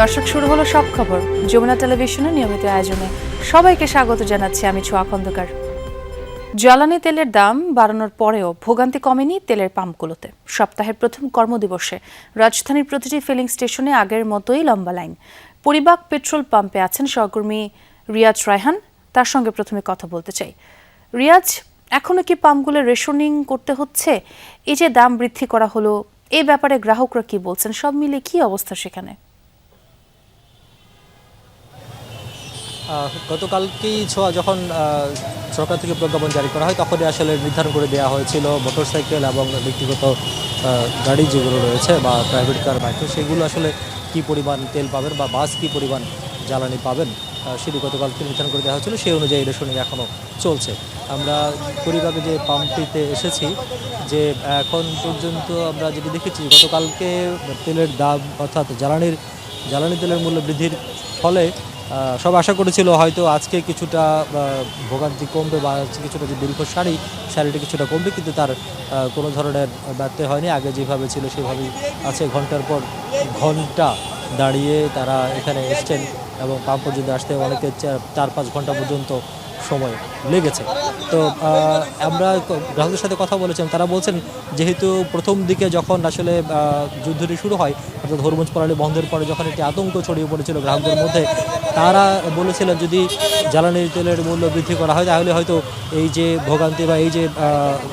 দর্শক, শুরু হলো সব খবর যমুনা টেলিভিশনের নিয়মিত আয়োজনে। সবাইকে স্বাগত জানাচ্ছি, আমি ছোঁয়া খন্দকার। জ্বালানি তেলের দাম বাড়ানোর পরেও ভোগান্তি কমেনি তেলের পাম্পগুলোতে। সপ্তাহের প্রথম কর্মদিবসে রাজধানীর প্রতিটি ফিলিং স্টেশনে আগের মতোই লম্বা লাইন। পরিবাক পেট্রোল পাম্পে আছেন সহকর্মী রিয়াজ রায়হান, তার সঙ্গে প্রথমে কথা বলতে চাই। রিয়াজ, এখনো কি পাম্পগুলো রেশনিং করতে হচ্ছে? এই যে দাম বৃদ্ধি করা হলো, এই ব্যাপারে গ্রাহকরা কি বলছেন? সব মিলে কি অবস্থা সেখানে? গতকালকেই যখন সরকার থেকে প্রজ্ঞাপন জারি করা হয় তখনই আসলে নির্ধারণ করে দেওয়া হয়েছিল মোটরসাইকেল এবং ব্যক্তিগত গাড়ি যেগুলো রয়েছে বা প্রাইভেট কার মাইক্রো, সেগুলো আসলে কী পরিমাণ তেল পাবেন বা বাস কী পরিমাণ জ্বালানি পাবেন সেটি গতকালকে নির্ধারণ করে দেওয়া হয়েছিল। সেই অনুযায়ী রেশনিং এখনও চলছে। আমরা পরিবারে যে পাম্পটিতে এসেছি, যে এখন পর্যন্ত আমরা যেটি দেখেছি, গতকালকে তেলের দাম অর্থাৎ জ্বালানি তেলের মূল্য বৃদ্ধির ফলে সব আশা করেছিল হয়তো আজকে কিছুটা ভোগান্তি কমবে বা কিছুটা যে দীর্ঘ সারিটি কিছুটা কমবে, কিন্তু তার কোনো ধরনের ব্যত্যয় হয়নি। আগে যেভাবে ছিল সেভাবেই আছে। ঘন্টার পর ঘন্টা দাঁড়িয়ে তারা এখানে এসছেন এবং পাম্প পর্যন্ত আসতে অনেকে 4-5 ঘন্টা পর্যন্ত সময় লেগেছে। তো আমরা গ্রাহকদের সাথে কথা বলেছিলাম, তারা বলছেন যেহেতু প্রথম দিকে যখন আসলে যুদ্ধটি শুরু হয়, অর্থাৎ হরমুজ প্রণালী বন্ধের পরে যখন একটি আতঙ্ক ছড়িয়ে পড়েছিল গ্রাহকদের মধ্যে, তারা বলেছিলেন যদি জ্বালানি তেলের মূল্য বৃদ্ধি করা হয় তাহলে হয়তো এই যে ভোগান্তি বা এই যে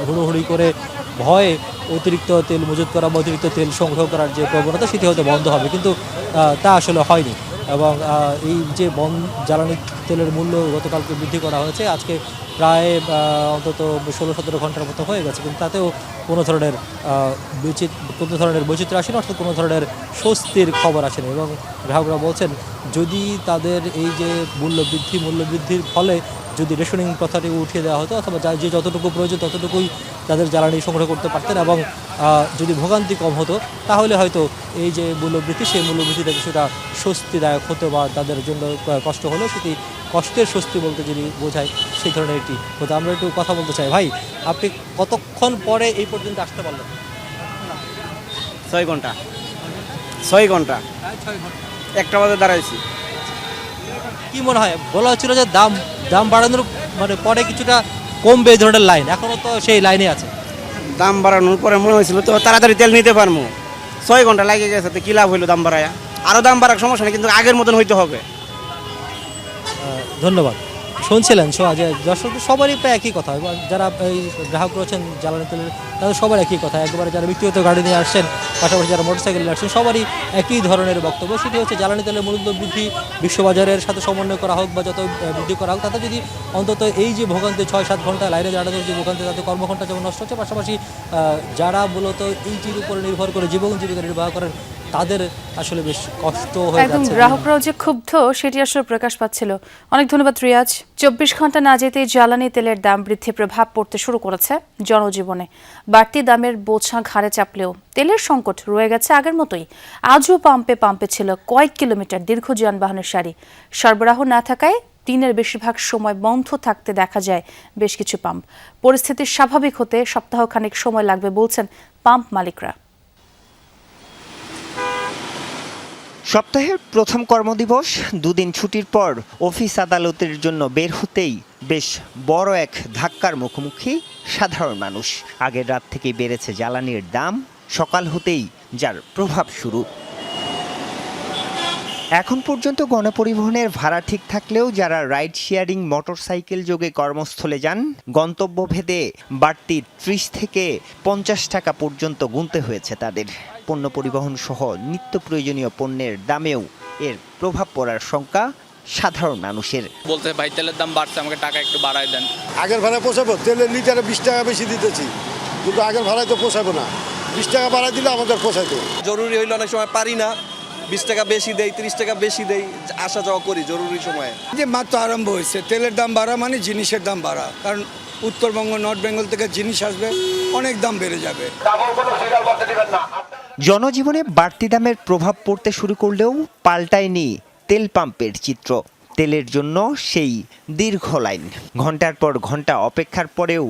হুড়োহুড়ি করে ভয়ে অতিরিক্ত তেল মজুত করা বা অতিরিক্ত তেল সংগ্রহ করার যে প্রবণতা সেটি হয়তো বন্ধ হবে, কিন্তু তা আসলে হয়নি। এবং এই যে জ্বালানি তেলের মূল্য গতকালকে বৃদ্ধি করা হয়েছে, আজকে প্রায় অন্তত 16-17 ঘন্টার মতো হয়ে গেছে, কিন্তু তাতেও কোনো ধরনের বৈচিত্র্য আসেনি, অর্থাৎ কোনো ধরনের স্বস্তির খবর আসেনি। এবং গ্রাহকরা বলছেন যদি তাদের এই যে মূল্য বৃদ্ধির ফলে যদি রেশনিং প্রথাটি উঠিয়ে দেওয়া হতো, অথবা যে যতটুকু প্রয়োজন ততটুকুই তাদের জ্বালানি সংগ্রহ করতে পারতেন, এবং যদি ভোগান্তি কম হতো, তাহলে হয়তো এই যে মূল্যবৃদ্ধি, সেই মূল্যবৃদ্ধিটা কিছুটা স্বস্তিদায়ক হতো বা তাদের জন্য কষ্ট হলেও সেটি কষ্টের স্বস্তি বলতে যদি বোঝায় সেই ধরনের একটি হতো। আমরা একটু কথা বলতে চাই। ভাই, আপনি কতক্ষণ পরে এই পর্যন্ত আসতে পারলেন? 6 ঘন্টা 6 ঘন্টা 1টা বাজে দাঁড়াইছি। কি মনে হয়, বলা হচ্ছিল যে দাম বাড়ানোর পরে কিছুটা কমবে এই ধরনের লাইন, এখনো তো সেই লাইনে আছে। দাম বাড়ানোর পরে মনে হয়েছিল তো তাড়াতাড়ি তেল নিতে পারবো, 6 ঘন্টা লাগে গেছে, তো কি লাভ হইলো দাম বাড়ায়? আরও দাম বাড়ার সমস্যা নেই, কিন্তু আগের মতন হইতে হবে। ধন্যবাদ। শুনছিলেন যে দর্শক সবারই প্রায় একই কথা, যারা এই গ্রাহক রয়েছেন জ্বালানি তেলের, তাদের সবার একই কথা। একেবারে যারা ব্যক্তিগত গাড়ি নিয়ে আসছেন, পাশাপাশি যারা মোটরসাইকেল নিয়ে আসছেন, সবারই একই ধরনের বক্তব্য। সেটি হচ্ছে জ্বালানি তেলের মূল্য বৃদ্ধি বিশ্ববাজারের সাথে সমন্বয় করা হোক বা যত বৃদ্ধি করা হোক, তাতে যদি অন্তত এই যে ভোগান্তি 6-7 ঘন্টা লাইনে দাঁড়ানোর যে ভোগান্তি, তাতে কর্মঘণ্টা যেমন নষ্ট হচ্ছে, পাশাপাশি যারা মূলত এইটির উপরে নির্ভর করে জীবন জীবিকা নির্বাহ করেন তাদের আসলে বেশ কষ্ট হয়ে যাচ্ছে। গ্রাহকরাও যে ক্ষুব্ধ সেটি আসলে প্রকাশ পাচ্ছিল। অনেক ধন্যবাদ রিয়াজ। 24 ঘন্টা না যেতেই জ্বালানি তেলের দাম বৃদ্ধির প্রভাব পড়তে শুরু করেছে জনজীবনে। বাড়তি দামের বোঝা ঘাড়ে চাপলেও তেলের সংকট রয়ে গেছে আগের মতোই। আজও পাম্পে ছিল কয়েক কিলোমিটার দীর্ঘ যানবাহনের সারি। সরবরাহ না থাকায় দিনের বেশিরভাগ সময় বন্ধ থাকতে দেখা যায় বেশ কিছু পাম্প। পরিস্থিতি স্বাভাবিক হতে সপ্তাহখানেক সময় লাগবে বলছেন পাম্প মালিকরা। সপ্তাহের প্রথম কর্মদিবস, দুদিন ছুটির পর অফিস আদালতের জন্য বের হতেই বেশ বড় এক ধাক্কার মুখোমুখি সাধারণ মানুষ। আগের রাত থেকেই বেড়েছে জ্বালানির দাম, সকাল হতেই যার প্রভাব শুরু। এখন পর্যন্ত গণপরিবহনের ভাড়া ঠিক থাকলেও যারা রাইড শেয়ারিং মোটরসাইকেল যোগে কর্মস্থলে যান, গন্তব্যভেদে বাড়তি 30 থেকে 50 টাকা পর্যন্ত গুনতে হয়েছে তাদের। পণ্য পরিবহন সহ নিত্য প্রয়োজনীয় পণ্যের দামেও এর প্রভাব পড়ার শঙ্কা সাধারণ মানুষের। বলতে ভাই তেলের দাম বাড়ছে, আমাকে টাকা একটু বাড়ায় দেন। আগের ভাড়া পোষাবো? তেলের লিটারে 20 টাকা বেশি দিতেছি, কিন্তু আগের ভাড়ায় তো পোষাবো না। 20 টাকা বাড়ায় দিলে আমাদের পোষাইতো। জরুরি হইলে অনেক সময় পারি না, 20 টাকা বেশি দেই, 30 টাকা বেশি দেই, আসা যাওয়া করি জরুরি সময়ে। যে মাত্র আরম্ভ হয়েছে, তেলের দাম বাড়া মানে জিনিসের দাম বাড়া, কারণ উত্তরবঙ্গ নর্থ বেঙ্গল থেকে জিনিস আসবে, অনেক দাম বেড়ে যাবে। জনজীবনে বাড়তি দামের প্রভাব পড়তে শুরু করলেও পাল্টায়নি তেল পাম্পের চিত্র। তেলের জন্য সেই দীর্ঘ লাইন। ঘন্টার পর ঘন্টা অপেক্ষার পরেও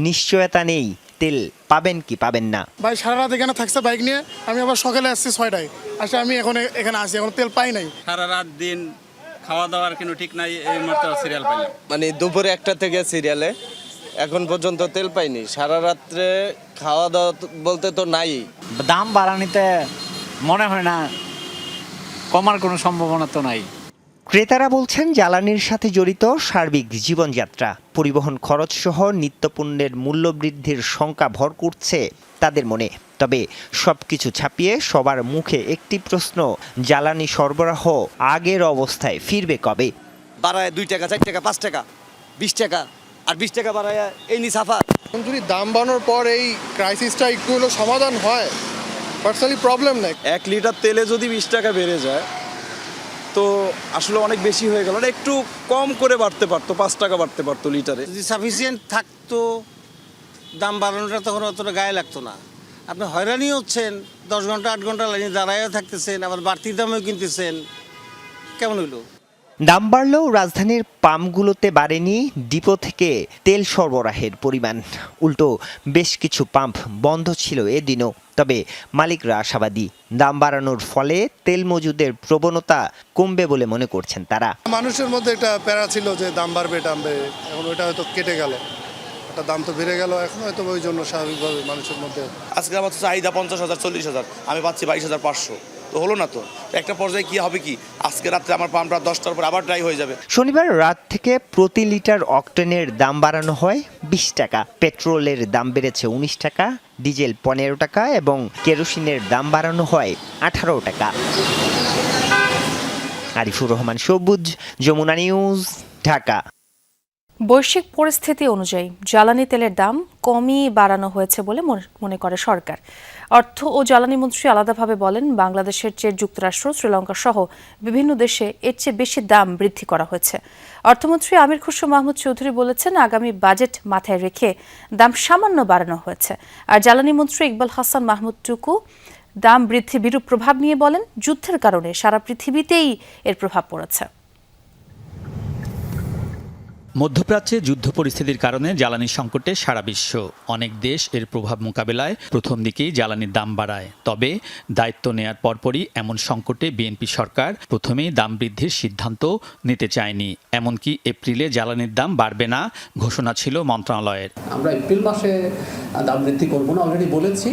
নিশ্চয়তা নেই তেল পাবেন কি পাবেন না। ভাই সারা রাত এখানে থাকছে বাইক নিয়ে, আমি আবার সকালে আসছি 6টায়, আসলে আমি এখন এখানে আসি, এখন তেল পাই নাই। সারা রাত দিন খাওয়া দাওয়ার কোনো ঠিক নাই, এই মাত্র সিরিয়াল পাইলাম। মানে দুপুরে 1টা থেকে সিরিয়ালে এখন পর্যন্ত তেল পাইনি। সারা রাত্রে খাওয়া দাওয়া বলতে তো নাই। দাম বাড়ানিতে মনে হয় না কমার কোনো সম্ভাবনা তো নাই। ক্রেতারা বলছেন জ্বালানির সাথে জড়িত সার্বিক জীবনযাত্রা, পরিবহন খরচ সহ নিত্যপণ্যের মূল্যবৃদ্ধির শঙ্কা ভর করছে তাদের মনে। তবে সবকিছু ছাপিয়ে সবার মুখে একটি প্রশ্ন, জ্বালানি সরবরাহ আগের অবস্থায় ফিরবে কবে? বাড়ায় 2 টাকা 4 টাকা 5 টাকা 20 টাকা আর 20 টাকা বাড়ায় এই নি সাফা। যদি দাম বাড়ানোর পর এই ক্রাইসিসটা একটু হলো সমাধান হয়, পার্সোনালি প্রবলেম নাই। 1 লিটার তেলে যদি 20 টাকা বেড়ে যায় তো আসলে অনেক বেশি হয়ে গেল। একটু কম করে বাড়তে পারতো, 5 টাকা বাড়তে পারতো লিটারে। যদি সাফিসিয়েন্ট থাকতো দাম বাড়ানোটা তখন অতটা গায়ে লাগতো না। আপনি হয়রানি হচ্ছেন, 10 ঘন্টা 8 ঘন্টা লাইনে দাঁড়ায়ও থাকতেছেন, আবার বাড়তি দামেও কিনতেছেন, কেমন হইলো? দাম বাড়লেও রাজধানীর পাম্পগুলোতে বাড়েনি ডিপো থেকে তেল সরবরাহের পরিমাণ। উল্টো বেশ কিছু পাম্প বন্ধ ছিল এদিনও। তবে মালিকরা আশাবাদী, দাম বাড়ানোর ফলে তেল মজুদের প্রবণতা কমবে বলে মনে করছেন তারা। মানুষের মধ্যে একটা প্যারা ছিল যে দাম বাড়বে টামবে, এখন ওইটা হয়তো কেটে গেল, একটা দাম তো বেড়ে গেল, এখন হয়তো ওই জন্য স্বাভাবিকভাবে মানুষের মধ্যে। আজকে আমার চাহিদা 50,000 40,000, আমি পাচ্ছি 22,500, তো হলো না তো। একটা পর্যায়ে কি হবে কি, আজকে রাত্রে আমার পাম্পটা 10টার পর আবার ড্রাই হয়ে যাবে। শনিবার রাত থেকে প্রতি লিটার অক্টেনের দাম বাড়ানো হয় 20 টাকা। পেট্রোলের দাম বেড়েছে 19 টাকা, ডিজেল 15 টাকা এবং কেরোসিনের দাম বাড়ানো হয় 18 টাকা। আরিফুর রহমান সবুজ, যমুনা নিউজ, ঢাকা। বৈশ্বিক পরিস্থিতি অনুযায়ী জ্বালানি তেলের দাম কমই বাড়ানো হয়েছে বলে মনে করে সরকার। অর্থ ও জ্বালানি মন্ত্রী আলাদাভাবে বলেন, বাংলাদেশের চেয়ে যুক্তরাষ্ট্র, শ্রীলঙ্কা সহ বিভিন্ন দেশে এর চেয়ে বেশি দাম বৃদ্ধি করা হয়েছে। অর্থমন্ত্রী আমির খুসরো মাহমুদ চৌধুরী বলেছেন, আগামী বাজেট মাথায় রেখে দাম সামান্য বাড়ানো হয়েছে। আর জ্বালানি মন্ত্রী ইকবাল হাসান মাহমুদ টুকু দাম বৃদ্ধি বিরূপ প্রভাব নিয়ে বলেন, যুদ্ধের কারণে সারা পৃথিবীতেই এর প্রভাব পড়েছে। মধ্যপ্রাচ্যে যুদ্ধ পরিস্থিতির কারণে জ্বালানি সংকটে সারা বিশ্ব। অনেক দেশ এর প্রভাব মোকাবেলায় প্রথম দিকেই জ্বালানির দাম বাড়ায়। তবে দায়িত্ব নেয়ার পরপরই এমন সংকটে বিএনপি সরকার প্রথমেই দাম বৃদ্ধির সিদ্ধান্ত নিতে চায়নি। এমনকি এপ্রিলে জ্বালানির দাম বাড়বে না ঘোষণা ছিল মন্ত্রণালয়ের। আমরা এপ্রিল মাসে দাম বৃদ্ধি করব না, অলরেডি বলেছি।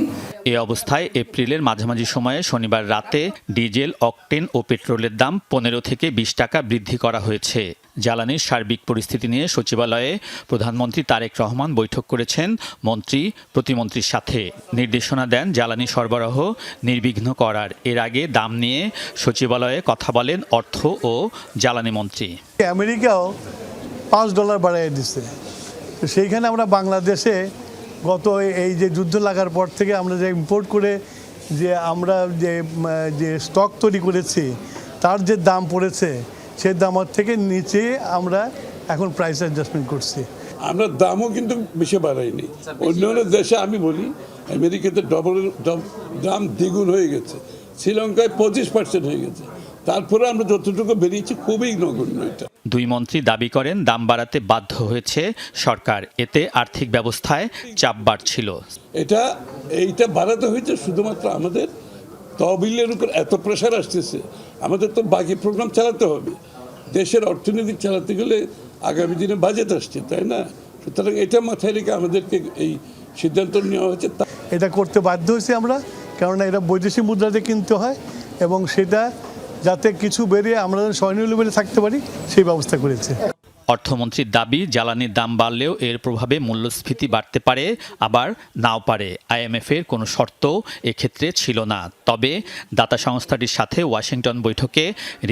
এ অবস্থায় এপ্রিলের মাঝামাঝি সময়ে শনিবার রাতে ডিজেল, অকটেন ও পেট্রোলের দাম 15 থেকে 20 টাকা বৃদ্ধি করা হয়েছে। জ্বালানির সার্বিক পরিস্থিতি নিয়ে সচিবালয়ে প্রধানমন্ত্রী তারেক রহমান বৈঠক করেছেন মন্ত্রী প্রতিমন্ত্রীর সাথে। নির্দেশনা দেন জ্বালানি সরবরাহ নির্বিঘ্ন করার। এর আগে দাম নিয়ে সচিবালয়ে কথা বলেন অর্থ ও জ্বালানি মন্ত্রী। আমেরিকাও $5 বাড়িয়ে দিচ্ছে, সেইখানে আমরা বাংলাদেশে গত এই যে যুদ্ধ লাগার পর থেকে আমরা যে ইম্পোর্ট করে যে আমরা যে স্টক তৈরি করেছি, তার যে দাম পড়েছে সেই দামের থেকে নিচে আমরা এখন প্রাইস অ্যাডজাস্টমেন্ট করছি। আমরা দামও কিন্তু বেশি বাড়াইনি। অন্যান্য দেশে আমি বলি আমেরিকাতে দাম দ্বিগুণ হয়ে গেছে, শ্রীলঙ্কায় 25% হয়ে গেছে, তারপরে আমরা যতটুকু বেরিয়েছি খুবই নগণ্য। এটা দুই মন্ত্রী দাবি করেন দাম বাড়াতে বাধ্য হয়েছে সরকার, এতে আর্থিক ব্যবস্থায় চাপ বাড়ছিল। এইটা বাড়াতে হয়েছে শুধুমাত্র আমাদের তহবিলের উপর এত প্রেশার আসতেছে, আমাদের তো বাকি প্রোগ্রাম চালাতে হবে। দেশের অর্থনীতি চালাতে গেলে আগামী দিনে বাজেট আসছে, তাই না? সুতরাং এটা মাথায় রেখে আমাদেরকে এই সিদ্ধান্ত নেওয়া হয়েছে। এটা করতে বাধ্য হয়েছি আমরা, কেননা এটা বৈদেশিক মুদ্রাতে কিনতে হয় এবং সেটা যাতে কিছু বেরিয়ে আমরা স্বর্ণীয় লেভেলে থাকতে পারি সেই ব্যবস্থা করেছে। অর্থমন্ত্রীর দাবি, জ্বালানির দাম বাড়লেও এর প্রভাবে মূল্যস্ফীতি বাড়তে পারে, আবার নাও পারে। আইএমএফের কোনো শর্ত এক্ষেত্রে ছিল না। তবে দাতা সংস্থাটির সাথে ওয়াশিংটন বৈঠকে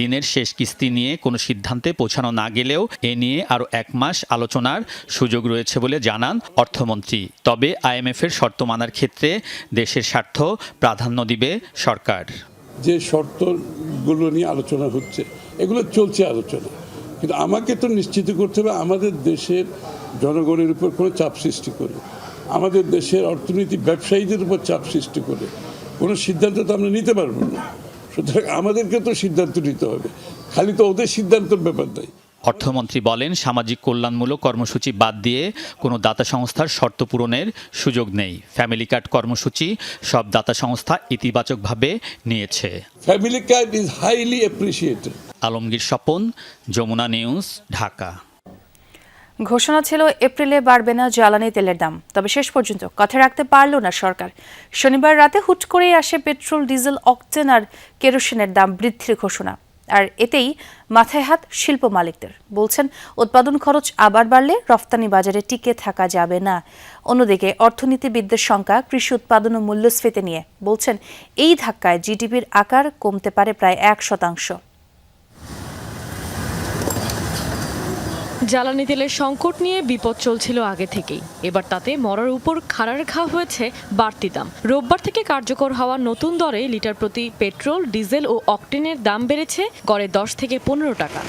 ঋণের শেষ কিস্তি নিয়ে কোনো সিদ্ধান্তে পৌঁছানো না গেলেও এ নিয়ে আরও 1 মাস আলোচনার সুযোগ রয়েছে বলে জানান অর্থমন্ত্রী। তবে আইএমএফের শর্ত মানার ক্ষেত্রে দেশের স্বার্থ প্রাধান্য দিবে সরকার। যে শর্তগুলো নিয়ে আলোচনা হচ্ছে, এগুলো চলছে আলোচনা, কিন্তু আমাকে তো নিশ্চিত করতে হবে আমাদের দেশের জনগণের উপর কোনো চাপ সৃষ্টি করে, আমাদের দেশের অর্থনীতি ব্যবসায়ীদের উপর চাপ সৃষ্টি করে কোনো সিদ্ধান্ত তো আমরা নিতে পারবো না। সুতরাং আমাদেরকে তো সিদ্ধান্ত নিতে হবে। খালি তো ওদের সিদ্ধান্তের ব্যাপার নাই। অর্থমন্ত্রী বলেন, সামাজিক কল্যাণমূলক কর্মসূচি বাদ দিয়ে কোনো দাতা সংস্থার শর্ত পূরণের সুযোগ নেই। ফ্যামিলি কার্ড কর্মসূচি সব দাতা সংস্থা ইতিবাচকভাবে নিয়েছে। Family card is highly appreciated. Alamgir Swapan, Jamuna news, Dhaka. ঘোষণা ছিল এপ্রিলে বাড়বে না জ্বালানি তেলের দাম, তবে শেষ পর্যন্ত কথা রাখতে পারল না সরকার। শনিবার রাতে হুট করেই আসে পেট্রোল, ডিজেল, অকটেন আর কেরোসিনের দাম বৃদ্ধির ঘোষণা। আর এতেই মাথায় হাত শিল্প মালিকদের। বলছেন, উৎপাদন খরচ আবার বাড়লে রফতানি বাজারে টিকে থাকা যাবে না। অন্যদিকে অর্থনীতিবিদদের শঙ্কা কৃষি উৎপাদন ও মূল্যস্ফীতি নিয়ে। বলছেন, এই ধাক্কায় জিডিপির আকার কমতে পারে প্রায় 1%। জ্বালানি তেলের সংকট নিয়ে বিপদ চলছিল আগে থেকেই, এবার তাতে মরার উপর খাড়ার ঘা হয়েছে বাড়তি দাম। রোববার থেকে কার্যকর হওয়া নতুন দরে লিটার প্রতি পেট্রোল, ডিজেল ও অকটেনের দাম বেড়েছে গড়ে 10 থেকে 15 টাকা।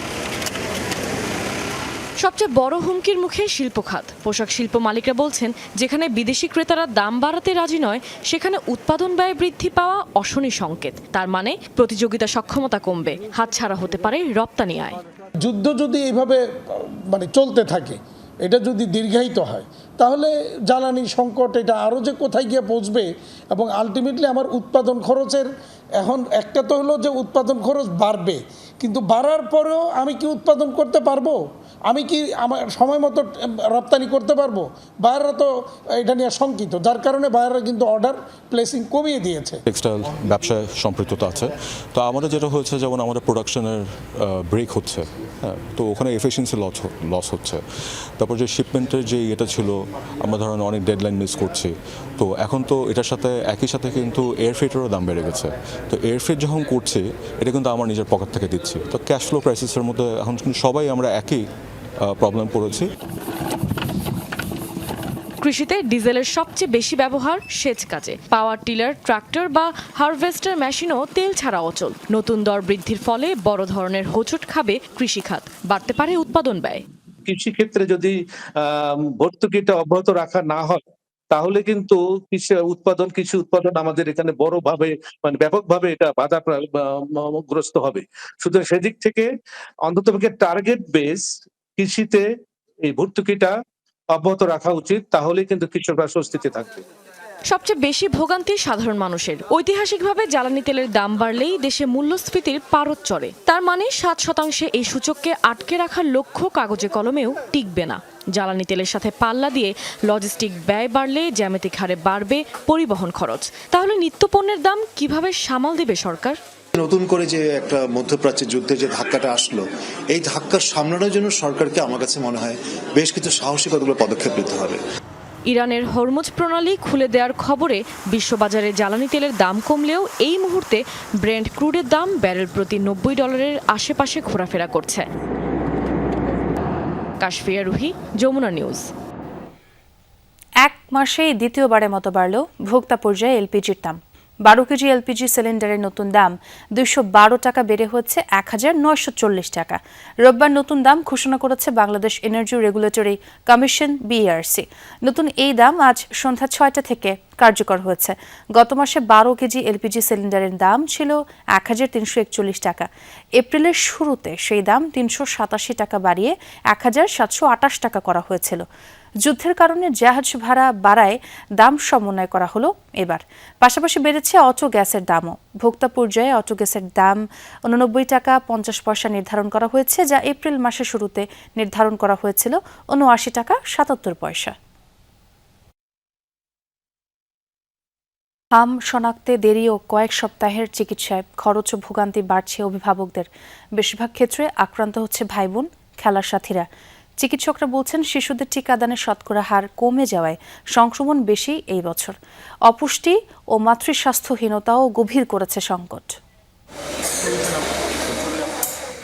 সবচেয়ে বড় হুমকির মুখে শিল্প খাত। পোশাক শিল্প মালিকরা বলছেন, যেখানে বিদেশি ক্রেতারা দাম বাড়াতে রাজি নয়, সেখানে উৎপাদন ব্যয় বৃদ্ধি পাওয়া অশনি সংকেত। তার মানে প্রতিযোগিতা সক্ষমতা কমবে, হাতছাড়া হতে পারে রপ্তানি আয়। যুদ্ধ যদি এইভাবে চলতে থাকে, এটা যদি দীর্ঘায়িত হয়, তাহলে জ্বালানি সংকট এটা আরও যে কোথায় গিয়ে পৌঁছবে, এবং আলটিমেটলি আমার উৎপাদন খরচের এখন একটা তো হলো যে উৎপাদন খরচ বাড়বে, কিন্তু বাড়ার পরেও আমি কি উৎপাদন করতে পারবো? আমি কি আমার সময় মতো রপ্তানি করতে পারবো? বায়াররা তো এটা নিয়ে শঙ্কিত, যার কারণে বায়াররা কিন্তু অর্ডার প্লেসিং কমিয়ে দিয়েছে। টেক্সটাইল ব্যবসায় সম্পৃক্ততা আছে, তো আমাদের যেটা হচ্ছে, যেমন আমাদের প্রোডাকশনের ব্রেক হচ্ছে, হ্যাঁ, তো ওখানে এফিসিয়েন্সি লস হচ্ছে। তারপর যে শিপমেন্টের যে এটা ছিল, আমরা ধরেন অনেক ডেডলাইন মিস করছি, তো এখন তো এটার সাথে একই সাথে কিন্তু এয়ারফ্রেটেরও দাম বেড়ে গেছে। তো এয়ারফ্রেট যখন করছি, এটা কিন্তু আমার নিজের পকেট থেকে দিচ্ছি। তো ক্যাশ ফ্লো ক্রাইসিসের মধ্যে এখন কিন্তু সবাই আমরা একই প্রবলেম পড়েছি। কৃষিতে ডিজেলের সবচেয়ে বেশি ব্যবহার সেচ কাজে। পাওয়ার টিলার, ট্রাক্টর বা হারভেস্টার মেশিনও তেল ছাড়া অচল। নতুন দর বৃদ্ধির ফলে বড় ধরনের হোঁচট খাবে কৃষিখাত, বাড়তে পারে উৎপাদন ব্যয়। কৃষি ক্ষেত্রে যদি ভর্তুকিটা অব্যাহত রাখা না হয়, তাহলে কিন্তু কৃষি উৎপাদন আমাদের এখানে বড়ভাবে ব্যাপকভাবে এটা বাধাগ্রস্ত হবে। সুতরাং সেদিক থেকে অন্ততপক্ষে টার্গেট বেস কৃষিতে এই ভর্তুকিটা অব্যাহত রাখা উচিত, তাহলে কিন্তু কৃষকরা স্বস্তিতে থাকবে। সবচেয়ে বেশি ভোগান্তি সাধারণ মানুষের। ঐতিহাসিকভাবে জ্বালানি তেলের দাম বাড়লেই দেশে মূল্যস্ফীতির পারদ চড়ে। তার মানে 7% এই সূচককে আটকে রাখার লক্ষ্য কাগজে কলমেও টিকবে না। জ্বালানি তেলের সাথে পাল্লা দিয়ে লজিস্টিক ব্যয় বাড়লে জ্যামিতিক হারে বাড়বে পরিবহন খরচ। তাহলে নিত্যপণ্যের দাম কিভাবে সামাল দেবে সরকার? নতুন করে যে একটা মধ্যপ্রাচ্যের যুদ্ধের যে ধাক্কাটা আসলো, এই ধাক্কা সামলানোর জন্য সরকারকে আমার কাছে মনে হয় বেশ কিছু সাহসী কতগুলো পদক্ষেপ নিতে হবে। ইরানের হরমুজ প্রণালী খুলে দেওয়ার খবরে বিশ্ববাজারে জ্বালানি তেলের দাম কমলেও এই মুহূর্তে ব্রেন্ট ক্রুডের দাম ব্যারেল প্রতি $90 আশেপাশে ঘোরাফেরা করছে। কাশফিয়া রুহি, যমুনা নিউজ। এক মাসেই দ্বিতীয়বারের মতো বাড়ল ভোক্তা পর্যায়ে এলপিজির দাম। 12 কেজি এলপিজি সিলিন্ডারের নতুন দাম 212 টাকা বেড়ে হচ্ছে 1940 টাকা। রোববার নতুন দাম ঘোষণা করেছে Bangladesh energy regulatory commission, BERC. নতুন এই দাম আজ সন্ধ্যা 6টা থেকে কার্যকর হয়েছে। গত মাসে 12 কেজি এলপিজি সিলিন্ডারের দাম ছিল 1341 টাকা। এপ্রিলের শুরুতে সেই দাম 387 টাকা বাড়িয়ে 1728 টাকা করা হয়েছিল। যুদ্ধের কারণে জাহাজ ভাড়া বাড়ায় দাম সমন্বয় করা হলো এবার। পাশাপাশি বেড়েছে অটো গ্যাসের দামও। ভোক্তা পর্যায়ে অটো গ্যাসের দাম 89 টাকা 50 পয়সা নির্ধারণ করা হয়েছে, যা এপ্রিল মাসের শুরুতে নির্ধারণ করা হয়েছিল 79 টাকা 77 পয়সা। হাম শনাক্তে দেরি ও কয়েক সপ্তাহের চিকিৎসায় খরচ ও ভোগান্তি বাড়ছে অভিভাবকদের। বেশিরভাগ ক্ষেত্রে আক্রান্ত হচ্ছে ভাইবোন, খেলার সাথীরা। চিকিৎসকরা বলছেন, শিশুদের টিকাদানের শতকরা হার কমে যাওয়ায় সংক্রমণ বেশি এই বছর। অপুষ্টি ও মাতৃস্বাস্থ্যহীনতাও গভীর করেছে সংকট।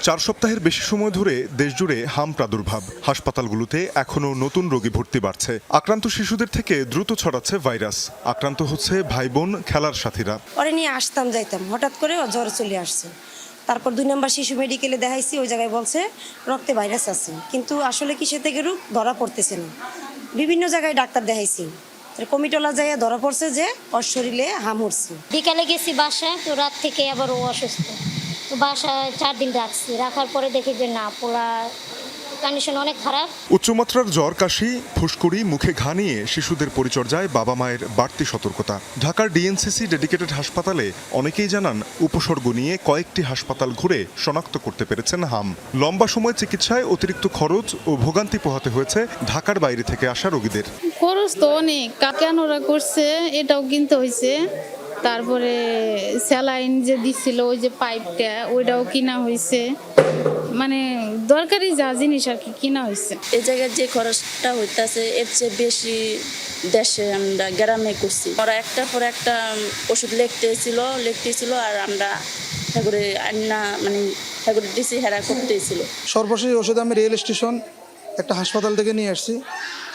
4 সপ্তাহের বেশি সময় ধরে দেশজুড়ে হাম প্রাদুর্ভাব। হাসপাতালগুলোতে এখনও নতুন রোগী ভর্তি বাড়ছে। আক্রান্ত শিশুদের থেকে দ্রুত ছড়াচ্ছে ভাইরাস। আক্রান্ত হচ্ছে ভাই বোন, খেলার সাথীরা। পরে নিয়ে আসতাম যাইতাম, হঠাৎ করে জ্বর চলে আসছে। তারপর 2 নম্বর শিশু মেডিকেলে দেখাইছি, ওই জায়গায় বলছে রক্তে ভাইরাস আছে, কিন্তু আসলে কিসে থেকে রোগ ধরা পড়তেছে না। বিভিন্ন জায়গায় ডাক্তার দেখাইছি, কমিটলা জায়গায় ধরা পড়ছে যে ওর শরীরে হাম উঠছে। বিকালে গেছি বাসায়, তো রাত থেকে আবার ও অসুস্থ, তো বাসায় 4 দিন রাখছি, রাখার পরে দেখি যে না, পোলা কন্ডিশন অনেক খারাপ। উচ্চমাত্রার জ্বর, কাশি, ফুসকুড়ি, মুখে ঘা নিয়ে শিশুদের পরিচর্যায় বাবা মায়ের বাড়তি সতর্কতা। ঢাকার ডিএনসিসি ডেডিকেটেড হাসপাতালে অনেকেই জানান উপসর্গ নিয়ে কয়েকটি হাসপাতাল ঘুরে শনাক্ত করতে পেরেছেন হাম। লম্বা সময় চিকিৎসায় অতিরিক্ত খরচ ও ভোগান্তি পোহাতে হয়েছে ঢাকার বাইরে থেকে আসা রোগীদের। খরচ তো অনেক, কেন ওরা করছে এটাও কিনতে হয়েছে, তারপরে স্যালাইন যে দিছিল ওই যে পাইপটা ওইটাও কিনা হয়েছে, মানে দরকারি যা জিনিস আর কি কিনা হয়েছে। এই জায়গায় যে খরচটা হইতেছে এর চেয়ে বেশি দেশে আমরা গ্রামে করছি। ওরা একটার পর একটা ওষুধ লিখতেছিল আর আমরা ঠাকুরে আন্না মানে ঠাকুরে দিছি হেরা করতেছিল। সর্বশেষ ওষুধ আমি রেল স্টেশন একটা হাসপাতাল থেকে নিয়ে আসছি,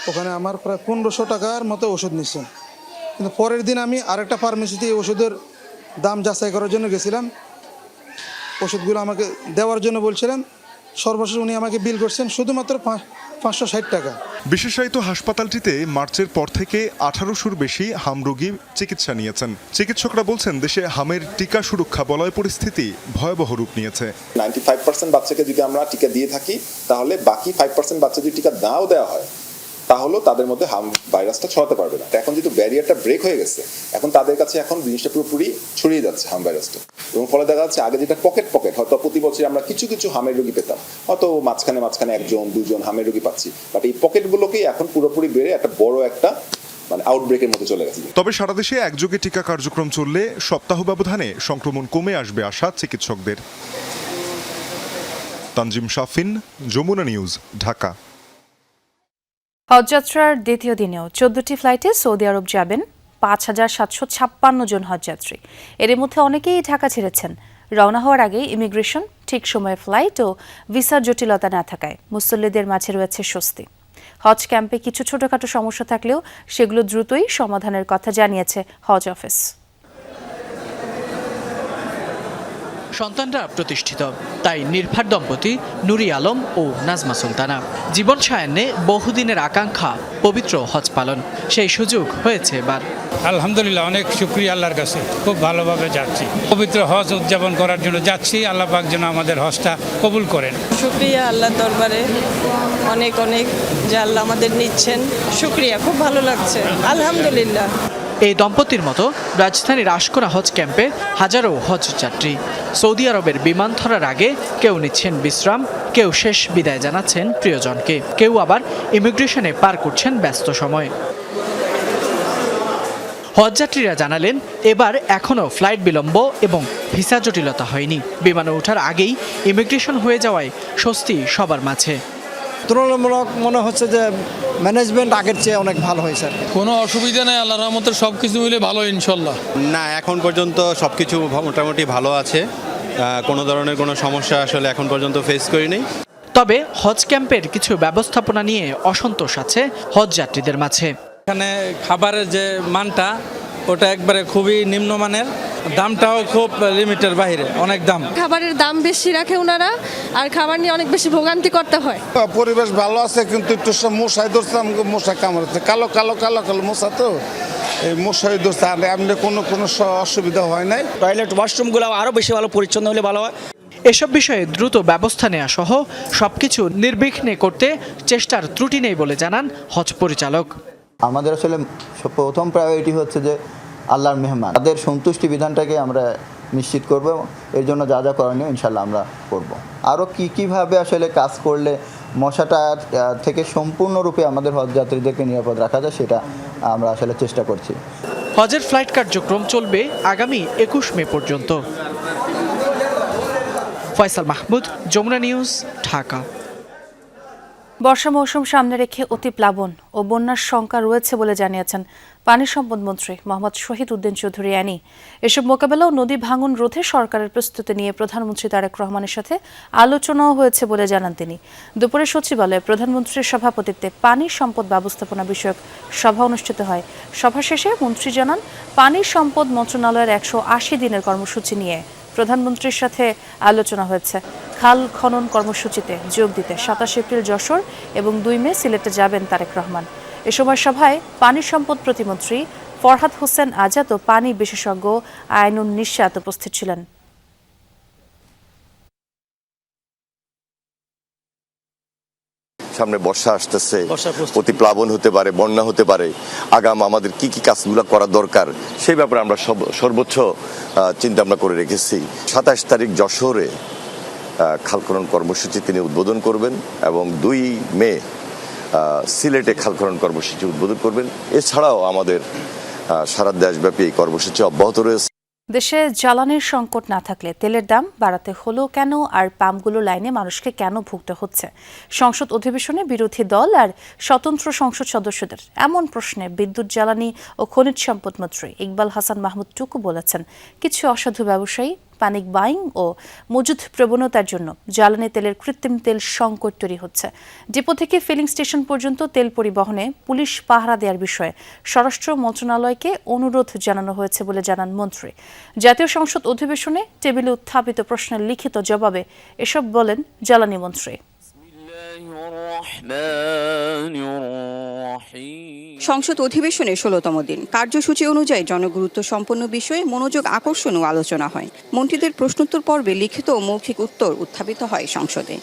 ওখানে আমার প্রায় 1500 টাকার মতো ওষুধ নিচ্ছে। কিন্তু পরের দিন আমি আরেকটা ফার্মেসিতে ওষুধের দাম যাচাই করার জন্য গেছিলাম, ওষুধগুলো আমাকে দেওয়ার জন্য বলছিলেন। সর্বশেষ উনি আমাকে বিল করছেন শুধুমাত্র 560 টাকা। বিশেষায়িত হাসপাতালটিতে মার্চের পর থেকে 1800-র বেশি হাম রোগী চিকিৎসা নিয়েছেন। চিকিৎসকরা বলছেন দেশে হামের টিকা সুরক্ষা বলয় পরিস্থিতি ভয়াবহ রূপ নিয়েছে। 95% বাচ্চাকে যদি আমরা টিকা দিয়ে থাকি, তাহলে বাকি 5% বাচ্চা যদি টিকা নাও দেওয়া হয় তাহলেও তাদের মধ্যে হাম ভাইরাসটা ছড়াতে পারবে না। এখন যেহেতু ব্যারিয়ারটা ব্রেক হয়ে গেছে, এখন তাদের কাছে এখন জিনিসটা পুরোপুরি ছড়িয়ে যাচ্ছে হাম ভাইরাসটা। এবং ফলে দেখা যাচ্ছে আগে যেটা পকেট হয়তো প্রতি বছর আমরা কিছু হামের রোগী পেতাম, হয়তো মাঝখানে 1-2জন হামের রোগী পাচ্ছি, বাট এই পকেটগুলোকেই এখন পুরোপুরি বেড়ে একটা বড় একটা মানে আউটব্রেকের মতো চলে গেছে। তবে সারা দেশে একযোগে টিকা কার্যক্রম চললে সপ্তাহ ব্যবধানে সংক্রমণ কমে আসবে আশা চিকিৎসকদের। তানজিম শাফিন, যমুনা নিউজ, ঢাকা। হজযাত্রার দ্বিতীয় দিনেও 14টি ফ্লাইটে সৌদি আরব যাবেন 5756 জন হজযাত্রী। এর মধ্যে অনেকেই ঢাকা ছেড়েছেন। রওনা হওয়ার আগেই ইমিগ্রেশন, ঠিক সময়ে ফ্লাইট ও ভিসার জটিলতা না থাকায় মুসল্লিদের মাঝে রয়েছে স্বস্তি। হজ ক্যাম্পে কিছু ছোটখাটো সমস্যা থাকলেও সেগুলো দ্রুতই সমাধানের কথা জানিয়েছে হজ অফিস। সন্তানরা প্রতিষ্ঠিত, তাই নির্ভার দম্পতি নুরি আলম ও নাজমা সুলতানা জীবন সায়ান্নে বহুদিনের আকাঙ্ক্ষা পবিত্র হজ পালন, সেই সুযোগ হয়েছে এবার। আলহামদুলিল্লাহ, অনেক শুকরিয়া আল্লাহর কাছে, খুব ভালোভাবে যাচ্ছি। পবিত্র হজ উদযাপন করার জন্য যাচ্ছি, আল্লাহ পাক যেন আমাদের হজটা কবুল করেন। শুকরিয়া আল্লাহর দরবারে, অনেক অনেক যে আল্লাহ আমাদের নিচ্ছেন, শুকরিয়া, খুব ভালো লাগছে আলহামদুলিল্লাহ। এই দম্পতির মতো রাজধানীর আশকোনা হজ ক্যাম্পে হাজারো হজ যাত্রী। সৌদি আরবের বিমান ধরার আগে কেউ নিচ্ছেন বিশ্রাম, কেউ শেষ বিদায় জানাচ্ছেন প্রিয়জনকে, কেউ আবার ইমিগ্রেশনে পার করছেন ব্যস্ত সময়। হজযাত্রীরা জানালেন এবার এখনও ফ্লাইট বিলম্ব এবং ভিসা জটিলতা হয়নি। বিমানে ওঠার আগেই ইমিগ্রেশন হয়ে যাওয়ায় স্বস্তি সবার মাঝে। তুলনামূলক মনে হচ্ছে যে ম্যানেজমেন্ট আগের চেয়ে অনেক ভালো হয়েছে। কোনো অসুবিধা নেই, আল্লাহর রহমতে সব কিছু মিলে ভালো ইনশাল্লাহ। না, এখন পর্যন্ত সব কিছু মোটামুটি ভালো আছে, কোনো ধরনের কোনো সমস্যা আসলে এখন পর্যন্ত ফেস করিনি। তবে হজ ক্যাম্পের কিছু ব্যবস্থাপনা নিয়ে অসন্তোষ আছে হজ যাত্রীদের মাঝে। এখানে খাবারের যে মানটা ওটা একবারে খুবই নিম্নমানের, দামটাও খুব লিমিটের বাইরে, অনেক দাম। খাবারের দাম বেশি রাখে ওনারা, আর খাবার নিয়ে অনেক বেশি ভোগান্তি করতে হয়। পরিবেশ ভালো আছে, কিন্তু একটু মশাই ধরছিলাম, মশা কামড়াচ্ছে, কালো কালো কালো কালো মশা, তো এই মশাই ধরছে। এমনি কোনো অসুবিধা হয় নাই। টয়লেট ওয়াশরুমগুলো আরও বেশি ভালো পরিচ্ছন্ন হলে ভালো হয়। এসব বিষয়ে দ্রুত ব্যবস্থা নেওয়া সহ সবকিছু নির্বিঘ্নে করতে চেষ্টার ত্রুটি নেই বলে জানান হজ পরিচালক। আমাদের আসলে প্রথম প্রায়োরিটি হচ্ছে যে আল্লাহর মেহমান, তাদের সন্তুষ্টি বিধানটাকে আমরা নিশ্চিত করব। এর জন্য যা যা করণীয় ইনশাল্লাহ আমরা করব। আরও কীভাবে আসলে কাজ করলে মশাটা থেকে সম্পূর্ণরূপে আমাদের হজযাত্রীদেরকে নিরাপদ রাখা যায় সেটা আমরা আসলে চেষ্টা করছি। হজের ফ্লাইট কার্যক্রম চলবে আগামী 21 মে পর্যন্ত। ফয়সাল মাহমুদ, যমুনা নিউজ, ঢাকা। বর্ষা মৌসুম সামনে রেখে অতি প্লাবন ও বন্যার শঙ্কা রয়েছে বলে জানিয়েছেন পানি সম্পদ মন্ত্রী মোহাম্মদ শহীদ উদ্দিন চৌধুরী অ্যানি। এসব মোকাবেলা ও নদী ভাঙন রোধে সরকারের প্রস্তুতি নিয়ে প্রধানমন্ত্রী তারেক রহমানের সাথে আলোচনাও হয়েছে বলে জানান তিনি। দুপুরে সচিবালয়ে প্রধানমন্ত্রীর সভাপতিত্বে পানি সম্পদ ব্যবস্থাপনা বিষয়ক সভা অনুষ্ঠিত হয়। সভা শেষে মন্ত্রী জানান পানি সম্পদ মন্ত্রণালয়ের 180 দিনের কর্মসূচি নিয়ে প্রধানমন্ত্রীর সাথে আলোচনা হয়েছে। খাল খনন কর্মসূচিতে যোগ দিতে 27 এপ্রিল যশোর এবং 2 মে সিলেটে যাবেন তারেক রহমান। এ সময় সভায় পানি সম্পদ প্রতিমন্ত্রী ফরহাদ হোসেন আজাদ ও পানি বিশেষজ্ঞ আইনুন নিশাত উপস্থিত ছিলেন। সামনে বর্ষা আসতেছে, অতিপ্লাবন হতে পারে, বন্যা হতে পারে, আগাম আমাদের কি কি কাজগুলো করা দরকার সেই ব্যাপারে আমরা সর্বোচ্চ চিন্তা ভাবনা করে রেখেছি। 27 তারিখ যশোরে খাল খনন কর্মসূচি তিনি উদ্বোধন করবেন এবং 2 মে সিলেটে খাল খনন কর্মসূচি উদ্বোধন করবেন। এছাড়াও আমাদের সারা দেশব্যাপী এই কর্মসূচি অব্যাহত রয়েছে। দেশে জ্বালানির সংকট না থাকলে তেলের দাম বাড়াতে হলো কেন, আর পাম্পগুলো লাইনে মানুষকে কেন ভুগতে হচ্ছে? সংসদ অধিবেশনে বিরোধী দল আর স্বতন্ত্র সংসদ সদস্যদের এমন প্রশ্নে বিদ্যুৎ, জ্বালানি ও খনিজ সম্পদ মন্ত্রী ইকবাল হাসান মাহমুদ টুকু বলেছেন, কিছু অসাধু ব্যবসায়ী প্যানিক বাইং ও মজুদ প্রবণতার জন্য জ্বালানি তেলের কৃত্রিম তেল সংকট তৈরি হচ্ছে। ডিপো থেকে ফিলিং স্টেশন পর্যন্ত তেল পরিবহনে পুলিশ পাহারা দেওয়ার বিষয়ে স্বরাষ্ট্র মন্ত্রণালয়কে অনুরোধ জানানো হয়েছে বলে জানান মন্ত্রী। জাতীয় সংসদ অধিবেশনে টেবিলে উত্থাপিত প্রশ্নের লিখিত জবাবে এসব বলেন জ্বালানি মন্ত্রী। সংসদ অধিবেশনের 16তম দিন কার্যসূচি অনুযায়ী জনগুরুত্ব সম্পন্ন বিষয়ে মনোযোগ আকর্ষণ ও আলোচনা হয়। মন্ত্রীদের প্রশ্নোত্তর পর্বে লিখিত ও মৌখিক উত্তর উত্থাপিত হয় সংসদে।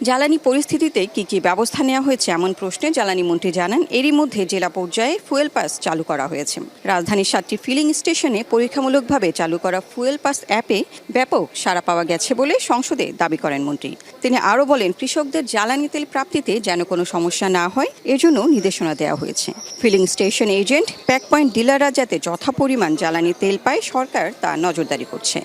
জ্বালানি পরিস্থিতিতে কি কি ব্যবস্থা নেওয়া হয়েছে এমন প্রশ্নে জ্বালানি মন্ত্রী জানান, এরই মধ্যে জেলা পর্যায়ে ফুয়েল পাস চালু করা হয়েছে। রাজধানীর 7টি ফিলিং স্টেশনে পরীক্ষামূলকভাবে চালু করা ফুয়েল পাস অ্যাপে ব্যাপক সাড়া পাওয়া গেছে বলে সংসদে দাবি করেন মন্ত্রী। তিনি আরও বলেন, কৃষকদের জ্বালানি তেল প্রাপ্তিতে যেন কোনো সমস্যা না হয় এজন্য নির্দেশনা দেওয়া হয়েছে। Filling station agent, pack point ডিলাররা যাতে যথাপরিমাণ জ্বালানি তেল পায় সরকার তা নজরদারি করছে।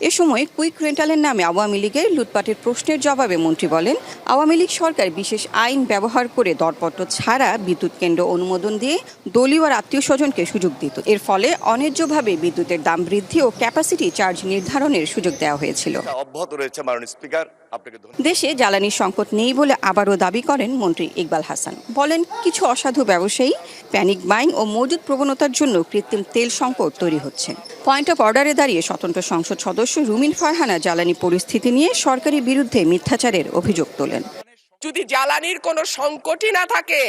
এ সময় কুইক রেন্টালের নামে আওয়ামী লীগের লুটপাটের প্রশ্নের জবাবে মন্ত্রী বলেন, আওয়ামী লীগ সরকার বিশেষ আইন ব্যবহার করে দরপত্র ছাড়া বিদ্যুৎ কেন্দ্র অনুমোদন দিয়ে দলীয় আর আত্মীয় স্বজনকে সুযোগ দিত। এর ফলে অন্যায্যভাবে বিদ্যুতের দাম বৃদ্ধি ও ক্যাপাসিটি চার্জ নির্ধারণের সুযোগ দেওয়া হয়েছিল। দেশে জ্বালানির সংকট নেই বলে আবারও দাবি করেন মন্ত্রী ইকবাল হাসান। বলেন, কিছু অসাধু ব্যবসায়ী প্যানিক বাইং ও মজুদ প্রবণতার জন্য কৃত্রিম তেল সংকট তৈরি হচ্ছে। পয়েন্ট অফ অর্ডারে দাঁড়িয়ে স্বতন্ত্র সংসদ সদস্য রুমিন ফারহানা জ্বালানি পরিস্থিতি নিয়ে সরকারের বিরুদ্ধে মিথ্যাচারের অভিযোগ তোলেন। যদি জ্বালানির কোনো সংকটই না থাকে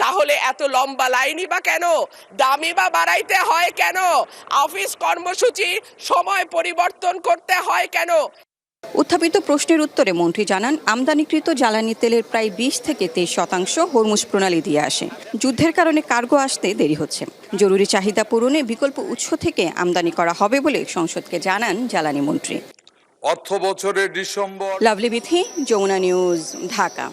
তাহলে এত লম্বা লাইনই বা কেন, দামই বা বাড়াইতে হয় কেন, অফিস কর্মসূচি সময় পরিবর্তন করতে হয় কেন? উত্থাপিত প্রশ্নের উত্তরে মন্ত্রী জানান, আমদানিকৃত জ্বালানি তেলের প্রায় 20 থেকে 23% হরমুজ প্রণালী দিয়ে আসে। যুদ্ধের কারণে কার্গো আসতে দেরি হচ্ছে। জরুরি চাহিদা পূরণে বিকল্প উৎস থেকে আমদানি করা হবে বলে সংসদকে জানান জ্বালানি মন্ত্রী। অর্থ বছরের ডিসেম্বর। লাভলি বিথি, যমুনা নিউজ, ঢাকা।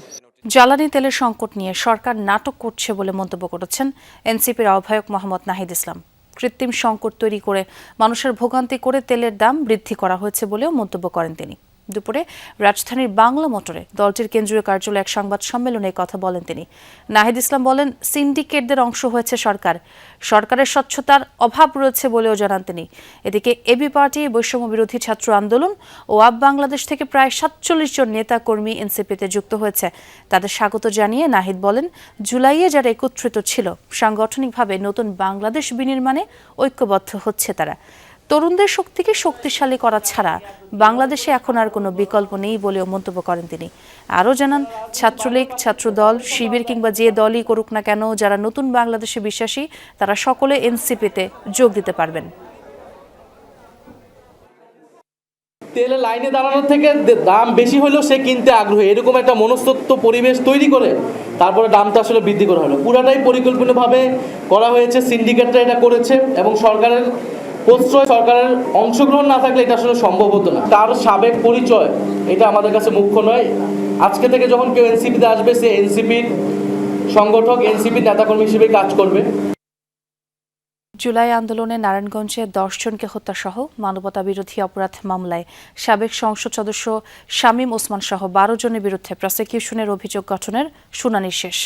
জ্বালানি তেলের সংকট নিয়ে সরকার নাটক করছে বলে মন্তব্য করেছেন এনসিপির আহ্বায়ক মোহাম্মদ নাহিদ ইসলাম। কৃত্রিম সংকট তৈরি করে মানুষের ভোগান্তি করে তেলের দাম বৃদ্ধি করা হয়েছে বলেও মন্তব্য করেন তিনি। দুপুরে রাজধানীর বাংলা মোটরে দলটির কেন্দ্রীয় কার্যালয়ে এক সংবাদ সম্মেলনে কথা বলেন তিনি। নাহিদ ইসলাম বলেন, সিন্ডিকেটদের অংশ হয়েছে সরকার, সরকারের স্বচ্ছতার অভাব রয়েছে বলেও জানান তিনি। এদিকে এবি পার্টি, বৈষম্য বিরোধী ছাত্র আন্দোলন ও আপ বাংলাদেশ থেকে প্রায় 47 জন নেতা কর্মী এনসিপিতে যুক্ত হয়েছে। তাদের স্বাগত জানিয়ে নাহিদ বলেন, জুলাইয়ে যারা একত্রিত ছিল সাংগঠনিকভাবে নতুন বাংলাদেশ বিনির্মাণে ঐক্যবদ্ধ হচ্ছে তারা। তরুণদের শক্তিকে শক্তিশালী করা ছাড়া বাংলাদেশে এখন আর কোনো বিকল্প নেই বলেও মন্তব্য করেন তিনি। আরও জানান, ছাত্রলীগ, ছাত্রদল, শিবির কিংবা যে দলই করুক না কেন, যারা নতুন বাংলাদেশে বিশ্বাসী তারা সকলে এনসিপিতে যোগ দিতে পারবেন। তেলে লাইনে দাঁড়ানোর থেকে দাম বেশি হলেও সে কিনতে আগ্রহী, এরকম একটা মনস্তত্ব পরিবেশ তৈরি করে তারপরে দামটা আসলে বৃদ্ধি করা হলো। পুরাটাই পরিকল্পিতভাবে করা হয়েছে, সিন্ডিকেটরা এটা করেছে এবং সরকারের প্রশ্রয়, সরকারের অংশগ্রহণ না থাকলে এটা আসলে সম্ভব হতো না। তার সাবেক পরিচয় এটা আমাদের কাছে মুখ্য নয়। আজকে থেকে যখন কেউ এনসিপিতে আসবে সে এনসিপির সংগঠক, এনসিপির নেতাকর্মী হিসেবে কাজ করবে। জুলাই আন্দোলনে নারায়ণগঞ্জে 10 জনকে হত্যাসহ মানবতা বিরোধী অপরাধ মামলায় সাবেক সংসদ সদস্য শামীম ওসমান সহ 12 জনের বিরুদ্ধে প্রসিকিউশনের অভিযোগ গঠনের শুনানি শেষ।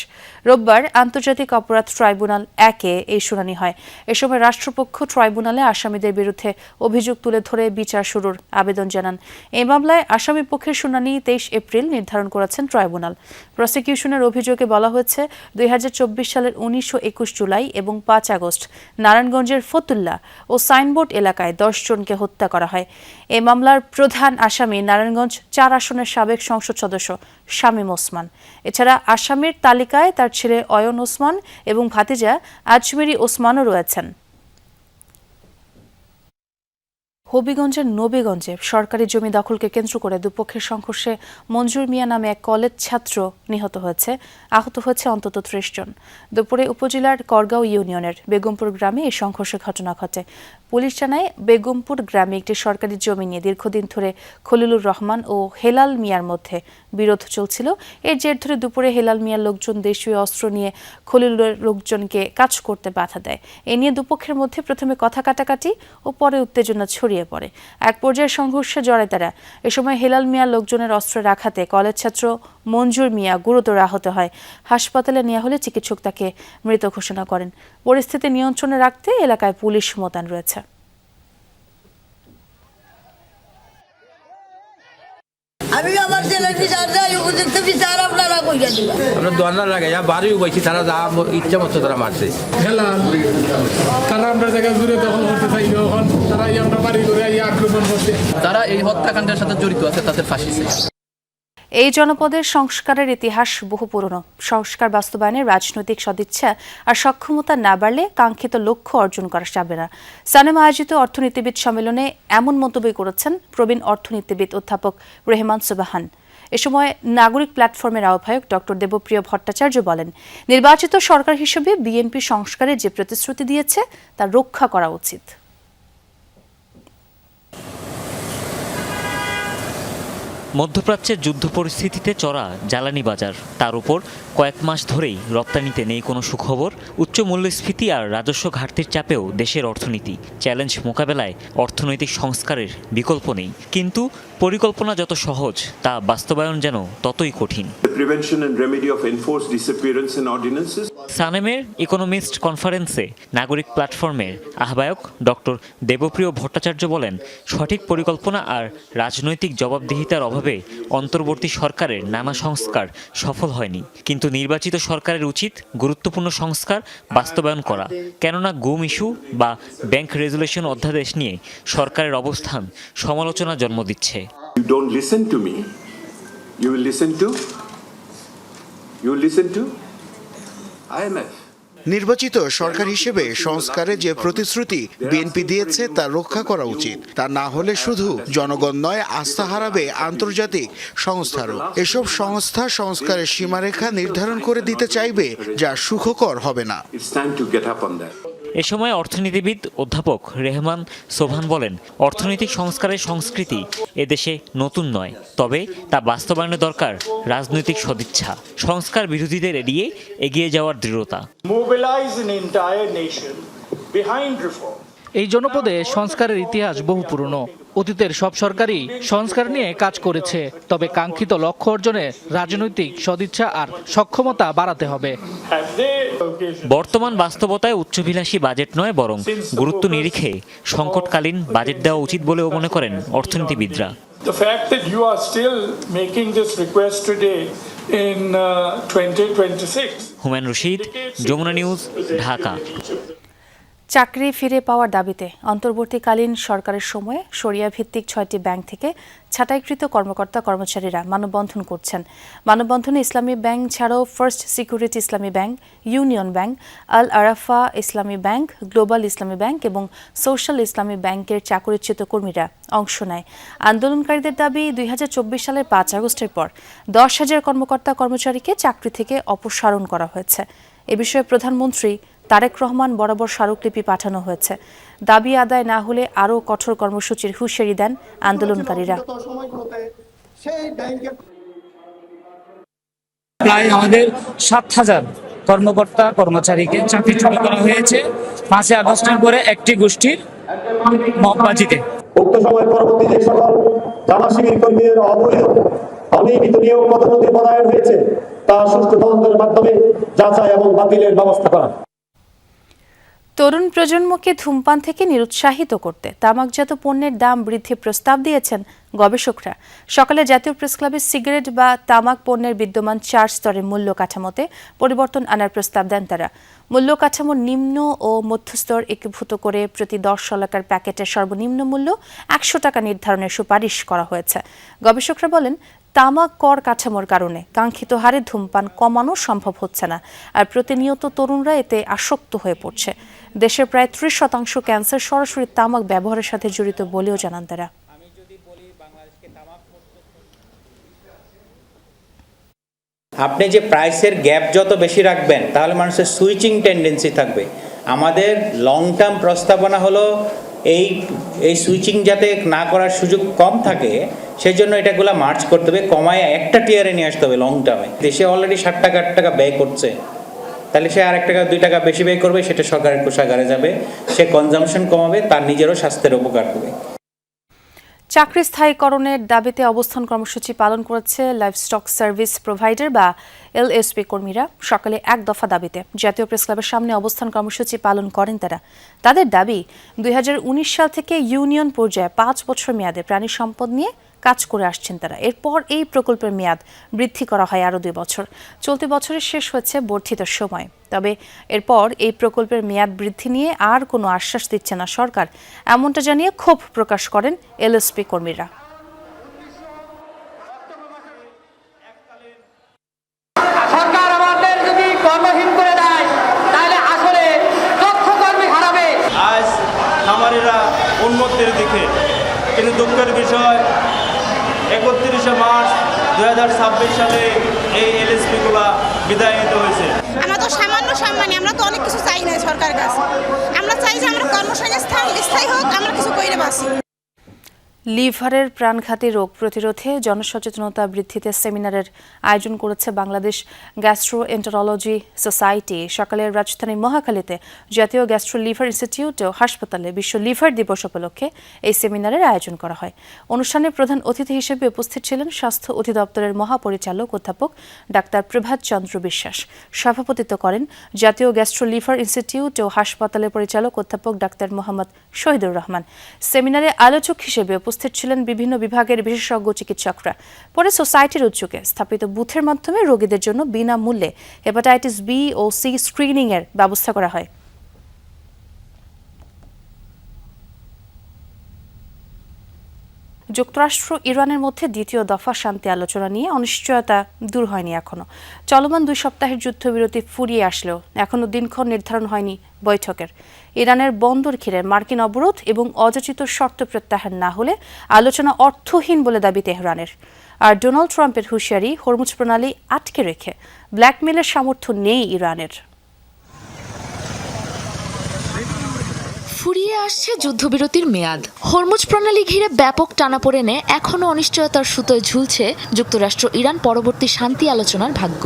রোববার আন্তর্জাতিক অপরাধ ট্রাইব্যুনাল 1-এ এই শুনানি হয়। এ সময় রাষ্ট্রপক্ষ ট্রাইব্যুনালে আসামিদের বিরুদ্ধে অভিযোগ তুলে ধরে বিচার শুরুর আবেদন জানান। এই মামলায় আসামি পক্ষের শুনানি 23 এপ্রিল নির্ধারণ করেছেন ট্রাইব্যুনাল। প্রসিকিউশনের অভিযোগে বলা হয়েছে, 2024 সালের 19 ও 21 জুলাই এবং 5 আগস্ট নারায়ণগঞ্জের ফতুল্লা ও সাইনবোর্ড এলাকায় 10 জনকে হত্যা করা হয়। এই মামলার প্রধান আসামি নারায়ণগঞ্জ 4 আসনের সাবেক সংসদ সদস্য শামীম ওসমান। এছাড়া আসামির তালিকায় তার ছেলে অয়ন ওসমান এবং ভাতিজা আজমেরি ওসমানও রয়েছেন। হবিগঞ্জের নবীগঞ্জে সরকারি জমি দখলকে কেন্দ্র করে দুপক্ষের সংঘর্ষে মঞ্জুর মিয়া নামে এক কলেজ ছাত্র নিহত হয়েছে, আহত হয়েছে অন্তত ৩০ জন। দুপুরে উপজেলার করগাঁও ইউনিয়নের বেগমপুর গ্রামে এই সংঘর্ষের ঘটনা ঘটে। পুলিশ জানায়, বেগমপুর গ্রামে একটি সরকারি জমি নিয়ে দীর্ঘদিন ধরে খলিলুর রহমান ও হেলাল মিয়ার মধ্যে বিরোধ চলছিল। এর জের ধরে দুপুরে হেলাল মিয়ার লোকজন দেশীয় অস্ত্র নিয়ে খলিলুরের লোকজনকে কাজ করতে বাধা দেয়। এ নিয়ে দুপক্ষের মধ্যে প্রথমে কথা কাটাকাটি ও পরে উত্তেজনা ছড়িয়ে পড়ে। এক পর্যায়ে সংঘর্ষে জড়ায় তারা। এ সময় হেলাল মিয়ার লোকজনের অস্ত্রের আঘাতে কলেজ ছাত্র মঞ্জুর মিয়া গুরুতর আহত হয়। হাসপাতালে নেওয়া হলে চিকিৎসক তাকে মৃত ঘোষণা করেন। পরিস্থিতি নিয়ন্ত্রণে রাখতে এলাকায় পুলিশ মোতায়েন রয়েছে। আমি আমার ছেলের বিচার চাই, উপযুক্ত বিচার আপনারা কইরা দিবেন। আমরা দোয়ানা লাগাই বাড়ি বইছি, তারা যা ইচ্ছা মতো তারা মারছে। তারা আমরা জায়গা জুড়ে দখল করতে চাই, তখন তারাই আমরা বাড়ি করে আক্রমণ করছে। তারা এই হত্যাকাণ্ডের সাথে জড়িত আছে, তাদের ফাঁসি চাই। এই জনপদের সংস্কারের ইতিহাস বহু পুরনো। সংস্কার বাস্তবায়নের রাজনৈতিক সদিচ্ছা আর সক্ষমতা না বাড়লে কাঙ্ক্ষিত লক্ষ্য অর্জন করা যাবে না। সানেম আয়োজিত অর্থনীতিবিদ সম্মেলনে এমন মন্তব্য করেছেন প্রবীণ অর্থনীতিবিদ অধ্যাপক রেহমান সুবহান। এ সময় নাগরিক প্ল্যাটফর্মের আহ্বায়ক ডক্টর দেবপ্রিয় ভট্টাচার্য বলেন, নির্বাচিত সরকার হিসেবে বিএনপি সংস্কারে যে প্রতিশ্রুতি দিয়েছে তা রক্ষা করা উচিত। মধ্যপ্রাচ্যের যুদ্ধ পরিস্থিতিতে চড়া জ্বালানি বাজার, তার উপর কয়েক মাস ধরেই রপ্তানিতে নেই কোনো সুখবর। উচ্চ মূল্যস্ফীতি আর রাজস্ব ঘাটতির চাপেও দেশের অর্থনীতি। চ্যালেঞ্জ মোকাবেলায় অর্থনৈতিক সংস্কারের বিকল্প নেই, কিন্তু পরিকল্পনা যত সহজ তা বাস্তবায়ন যেন ততই কঠিন। সানেমের ইকোনমিস্ট কনফারেন্সে নাগরিক প্ল্যাটফর্মের আহ্বায়ক ডক্টর দেবপ্রিয় ভট্টাচার্য বলেন, সঠিক পরিকল্পনা আর রাজনৈতিক জবাবদিহিতার অভাবে অন্তর্বর্তী সরকারের নানা সংস্কার সফল হয়নি। কিন্তু নির্বাচিত সরকারের উচিত গুরুত্বপূর্ণ সংস্কার বাস্তবায়ন করা, কেননা গুম ইস্যু বা ব্যাংক রেজুলেশন অধ্যাদেশ নিয়ে সরকারের অবস্থান সমালোচনা জন্ম দিচ্ছে। You don't listen to me, you will listen to IMF. নির্বাচিত সরকার হিসেবে সংস্কারে যে প্রতিশ্রুতি বিএনপি দিয়েছে তা রক্ষা করা উচিত। তা না হলে শুধু জনগণ নয়, আস্থা হারাবে আন্তর্জাতিক সংস্থারও। এসব সংস্থা সংস্কারের সীমারেখা নির্ধারণ করে দিতে চাইবে, যা সুখকর হবে না। এ সময় অর্থনীতিবিদ অধ্যাপক রেহমান সোবহান বলেন, অর্থনৈতিক সংস্কারের সংস্কৃতি এদেশে নতুন নয়, তবে তা বাস্তবায়নের দরকার রাজনৈতিক সদিচ্ছা, সংস্কার বিরোধীদের এড়িয়ে এগিয়ে যাওয়ার দৃঢ়তা। এই জনপদে সংস্কারের ইতিহাস বহু পুরনো। অতীতের সব সরকারই সংস্কার নিয়ে কাজ করেছে, তবে কাঙ্ক্ষিত লক্ষ্য অর্জনে রাজনৈতিক সদিচ্ছা আর সক্ষমতা বাড়াতে হবে। বর্তমান বাস্তবতায় উচ্চাভিলাষী বাজেট নয়, বরং গুরুত্ব নিরিখে সংকটকালীন বাজেট দেওয়া উচিত বলেও মনে করেন অর্থনীতিবিদরা। The fact that you are still making this request today in 2026. Humayun Rashid, Jamuna news, Dhaka. চাকরি ফিরে পাওয়ার দাবিতে অন্তর্বর্তীকালীন সরকারের সময়ে শরিয়া ভিত্তিক 6টি ব্যাংক থেকে ছাঁটাইকৃত কর্মকর্তা কর্মচারীরা মানববন্ধন করছেন। মানববন্ধনে ইসলামী ব্যাংক ছাড়াও ফার্স্ট সিকিউরিটি ইসলামী ব্যাংক, ইউনিয়ন ব্যাংক, আল আরাফা ইসলামী ব্যাংক, গ্লোবাল ইসলামী ব্যাংক এবং সোশ্যাল ইসলামী ব্যাংকের চাকরিচ্যুত কর্মীরা অংশ নেয়। আন্দোলনকারীদের দাবি, 2024 সালের 5 আগস্টের পর 10,000 কর্মকর্তা কর্মচারীকে চাকরি থেকে অপসারণ করা হয়েছে। এ বিষয়ে প্রধানমন্ত্রী তারেক রহমান বরাবর স্মারকলিপি পাঠানো হয়েছে। দাবি আদায় না হলে আরও কঠোর কর্মসূচির হুঁশিয়ারি দেন আন্দোলনকারীরা। প্রায় আমাদের 7,000 কর্মকর্তা কর্মচারীকে চাকরিচ্যুত করা হয়েছে 5 আগস্টের পরে একটি গোষ্ঠীর মতবাজিতে। উক্ত সময় পরবর্তী যে সকল জামা শিবির কর্মীদের অবৈধ অনিয়মিত নিয়োগ পদ্ধতি প্রণয়ন হয়েছে তা সুষ্ঠু তদন্তের মাধ্যমে যাচাই এবং বাতিলের ব্যবস্থা করা। তরুণ প্রজন্মকে ধূমপান থেকে নিরুৎসাহিত করতে তামাকজাত পণ্যের দাম বৃদ্ধির প্রস্তাব দিয়েছেন গবেষকরা। সকালে জাতীয় প্রেসক্লাবে সিগারেট বা তামাক পণ্যের বিদ্যমান 4 স্তরের মূল্য কাঠামোতে পরিবর্তন আনার প্রস্তাব দেন তারা। মূল্য কাঠামো নিম্ন ও মধ্যস্তর একীভূত করে প্রতি 10 শলাকার প্যাকেটের সর্বনিম্ন মূল্য 100 টাকা নির্ধারণের সুপারিশ করা হয়েছে। গবেষকরা বলেন, তামাক কর কাঠামোর কারণে কাঙ্ক্ষিত হারে ধূমপান কমানো সম্ভব হচ্ছে না, আর প্রতিনিয়ত তরুণরা এতে আসক্ত হয়ে পড়ছে। দেশের প্রায় 30% ক্যান্সার সরাসরি তামাক ব্যবহারের সাথে জড়িত বলেও জানান তারা। আপনি যে প্রাইসের গ্যাপ যত বেশি রাখবেন তাহলে মানুষের সুইচিং টেন্ডেন্সি থাকবে। আমাদের লং টার্ম প্রস্তাবনা হলো এই সুইচিং যাতে না করার সুযোগ কম থাকে, সেই জন্য এটাগুলো মার্চ করতে হবে, কমায় একটা টিয়ারে নিয়ে আসতে হবে লং টার্মে। দেশে অলরেডি 60 টাকা 8 টাকা ব্যয় করছে, তাহলে সে আরেক টাকা 2 টাকা বেশি ব্যয় করবে, সেটা সরকারের কোষাগারে যাবে, সে কনজাম্পশন কমাবে, তার নিজেরও স্বাস্থ্যের উপকার হবে। চাকরি স্থায়ীকরণের দাবিতে অবস্থান কর্মসূচি পালন করেছে লাইভস্টক সার্ভিস প্রোভাইডার বা এলএসপি কর্মীরা। সকালে 1 দফা দাবিতে জাতীয় প্রেস ক্লাবের সামনে অবস্থান কর্মসূচি পালন করেন তারা। তাদের দাবি, 2019 সাল থেকে ইউনিয়ন পর্যায়ে 5 বছর মেয়াদে প্রাণী সম্পদ নিয়ে কাজ করে আসছেন তারা। এরপর এই প্রকল্পের মেয়াদ বৃদ্ধি করা হয় আরও 2 বছর। চলতি বছরে শেষ হয়েছে বর্ধিত সময়। তবে এরপর এই প্রকল্পের মেয়াদ বৃদ্ধি নিয়ে আর কোনো আশ্বাস দিচ্ছে না সরকার, এমনটা জানিয়ে ক্ষোভ প্রকাশ করেন এলএসপি কর্মীরা। সরকার আমাদের যদি কর্মহীন করে দেয় তাহলে আসলে দক্ষ কর্মী হারাবে। আজ খামারিরা উন্নতির দিকে, কিন্তু দুঃখের বিষয় 31শে মার্চ 2026 সালে এই এলএসপিগুলো বিদায় নিতে হয়েছে। আমরা তো সামান্য সম্মানী, আমরা তো অনেক কিছু চাই না সরকারের কাছে। আমরা চাই যে আমরা কর্মসংস্থান স্থায়ী হোক, আমরা কিছু কইরে বাসি। লিভারের প্রাণঘাতী রোগ প্রতিরোধে জনসচেতনতা বৃদ্ধিতে সেমিনারের আয়োজন করেছে বাংলাদেশ গ্যাস্ট্রোএন্টারোলজি সোসাইটি। সকালে রাজধানীর মহাখালীতে জাতীয় গ্যাস্ট্রো লিভার ইনস্টিটিউট ও হাসপাতালে বিশ্ব লিভার দিবস উপলক্ষে এই সেমিনারের আয়োজন করা হয়। অনুষ্ঠানে প্রধান অতিথি হিসেবে উপস্থিত ছিলেন স্বাস্থ্য অধিদপ্তরের মহাপরিচালক অধ্যাপক ডাক্তার প্রভাত চন্দ্র বিশ্বাস। সভাপতিত্ব করেন জাতীয় গ্যাস্ট্রো লিভার ইনস্টিটিউট ও হাসপাতালের পরিচালক অধ্যাপক ডাক্তার মোহাম্মদ শহীদুর রহমান। সেমিনারে আলোচক হিসেবে উপস্থিত ছিলেন বিভিন্ন বিভাগের বিশেষজ্ঞ চিকিৎসকরা। পরে সোসাইটির উদ্যোগে স্থাপিত বুথের মাধ্যমে রোগীদের জন্য বিনামূল্যে হেপাটাইটিস বি ও সি স্ক্রিনিং এর ব্যবস্থা করা হয়। যুক্তরাষ্ট্র ইরানের মধ্যে দ্বিতীয় দফা শান্তি আলোচনা নিয়ে অনিশ্চয়তা দূর হয়নি এখনো। চলমান 2 সপ্তাহের যুদ্ধবিরতি ফুরিয়ে আসলেও এখনো দিনক্ষণ নির্ধারণ হয়নি বৈঠকের। ইরানের বন্দর ঘিরে মার্কিন অবরোধ এবং অযাচিত শর্ত প্রত্যাহার না হলে আলোচনা অর্থহীন বলে দাবি তেহরানের। আর ডোনাল্ড ট্রাম্পের হুঁশিয়ারি, হরমুজ প্রণালী আটকে রেখে ব্ল্যাকমেলের সামর্থ্য নেই ইরানের। ফুরিয়ে আসছে যুদ্ধবিরতির মেয়াদ। হরমুজ প্রণালী ঘিরে ব্যাপক টানাপোড়েনে এখনও অনিশ্চয়তার সুতোয় ঝুলছে যুক্তরাষ্ট্র ইরান পরবর্তী শান্তি আলোচনার ভাগ্য।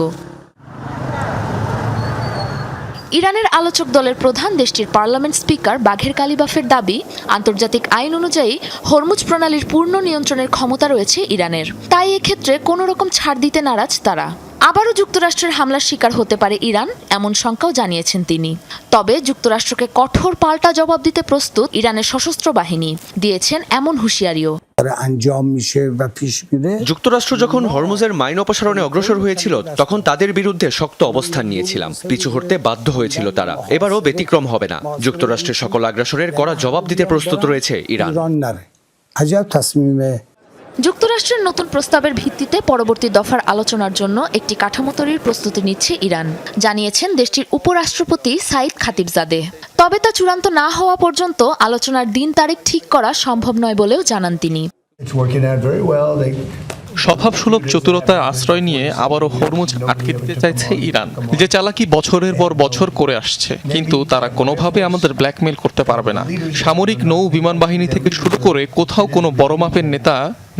ইরানের আলোচক দলের প্রধান দেশটির পার্লামেন্ট স্পিকার বাঘের কালিবাফের দাবি, আন্তর্জাতিক আইন অনুযায়ী হরমুজ প্রণালীর পূর্ণ নিয়ন্ত্রণের ক্ষমতা রয়েছে ইরানের। তাই এক্ষেত্রে কোনো রকম ছাড় দিতে নারাজ তারা। আবারও যুক্তরাষ্ট্রের হামলার শিকার হতে পারে ইরান, এমন শঙ্কাও জানিয়েছেন তিনি। তবে যুক্তরাষ্ট্রকে কঠোর পাল্টা জবাব দিতে প্রস্তুত ইরানের সশস্ত্র বাহিনী, দিয়েছেন এমন হুঁশিয়ারিও। যুক্তরাষ্ট্র যখন হরমুজের মাইন অপসারণে অগ্রসর হয়েছিল তখন তাদের বিরুদ্ধে শক্ত অবস্থান নিয়েছিলাম। পিছু হটতে বাধ্য হয়েছিল তারা। এবারও ব্যতিক্রম হবে না। যুক্তরাষ্ট্রের সকল আগ্রাসনের কড়া জবাব দিতে প্রস্তুত রয়েছে ইরান। যুক্তরাষ্ট্রের নতুন প্রস্তাবের ভিত্তিতে পরবর্তী দফার আলোচনার জন্য একটি কাঠামো তৈরির প্রস্তুতি নিচ্ছে ইরান, জানিয়েছেন দেশটির উপরাষ্ট্রপতি সাইদ খাতিবজাদে। তবে তা চূড়ান্ত না হওয়া পর্যন্ত আলোচনার দিন তারিখ ঠিক করা সম্ভব নয় বলেও জানান তিনি। স্বভাবসুলভ চতুরতায় আশ্রয় নিয়ে আবারও হরমুজ আটকে দিতে চাইছে ইরান, যে চালাকি বছরের পর বছর করে আসছে। কিন্তু তারা কোনোভাবে আমাদের ব্ল্যাকমেল করতে পারবে না। সামরিক নৌ বিমান বাহিনী থেকে শুরু করে কোথাও কোনো বড় মাপের নেতা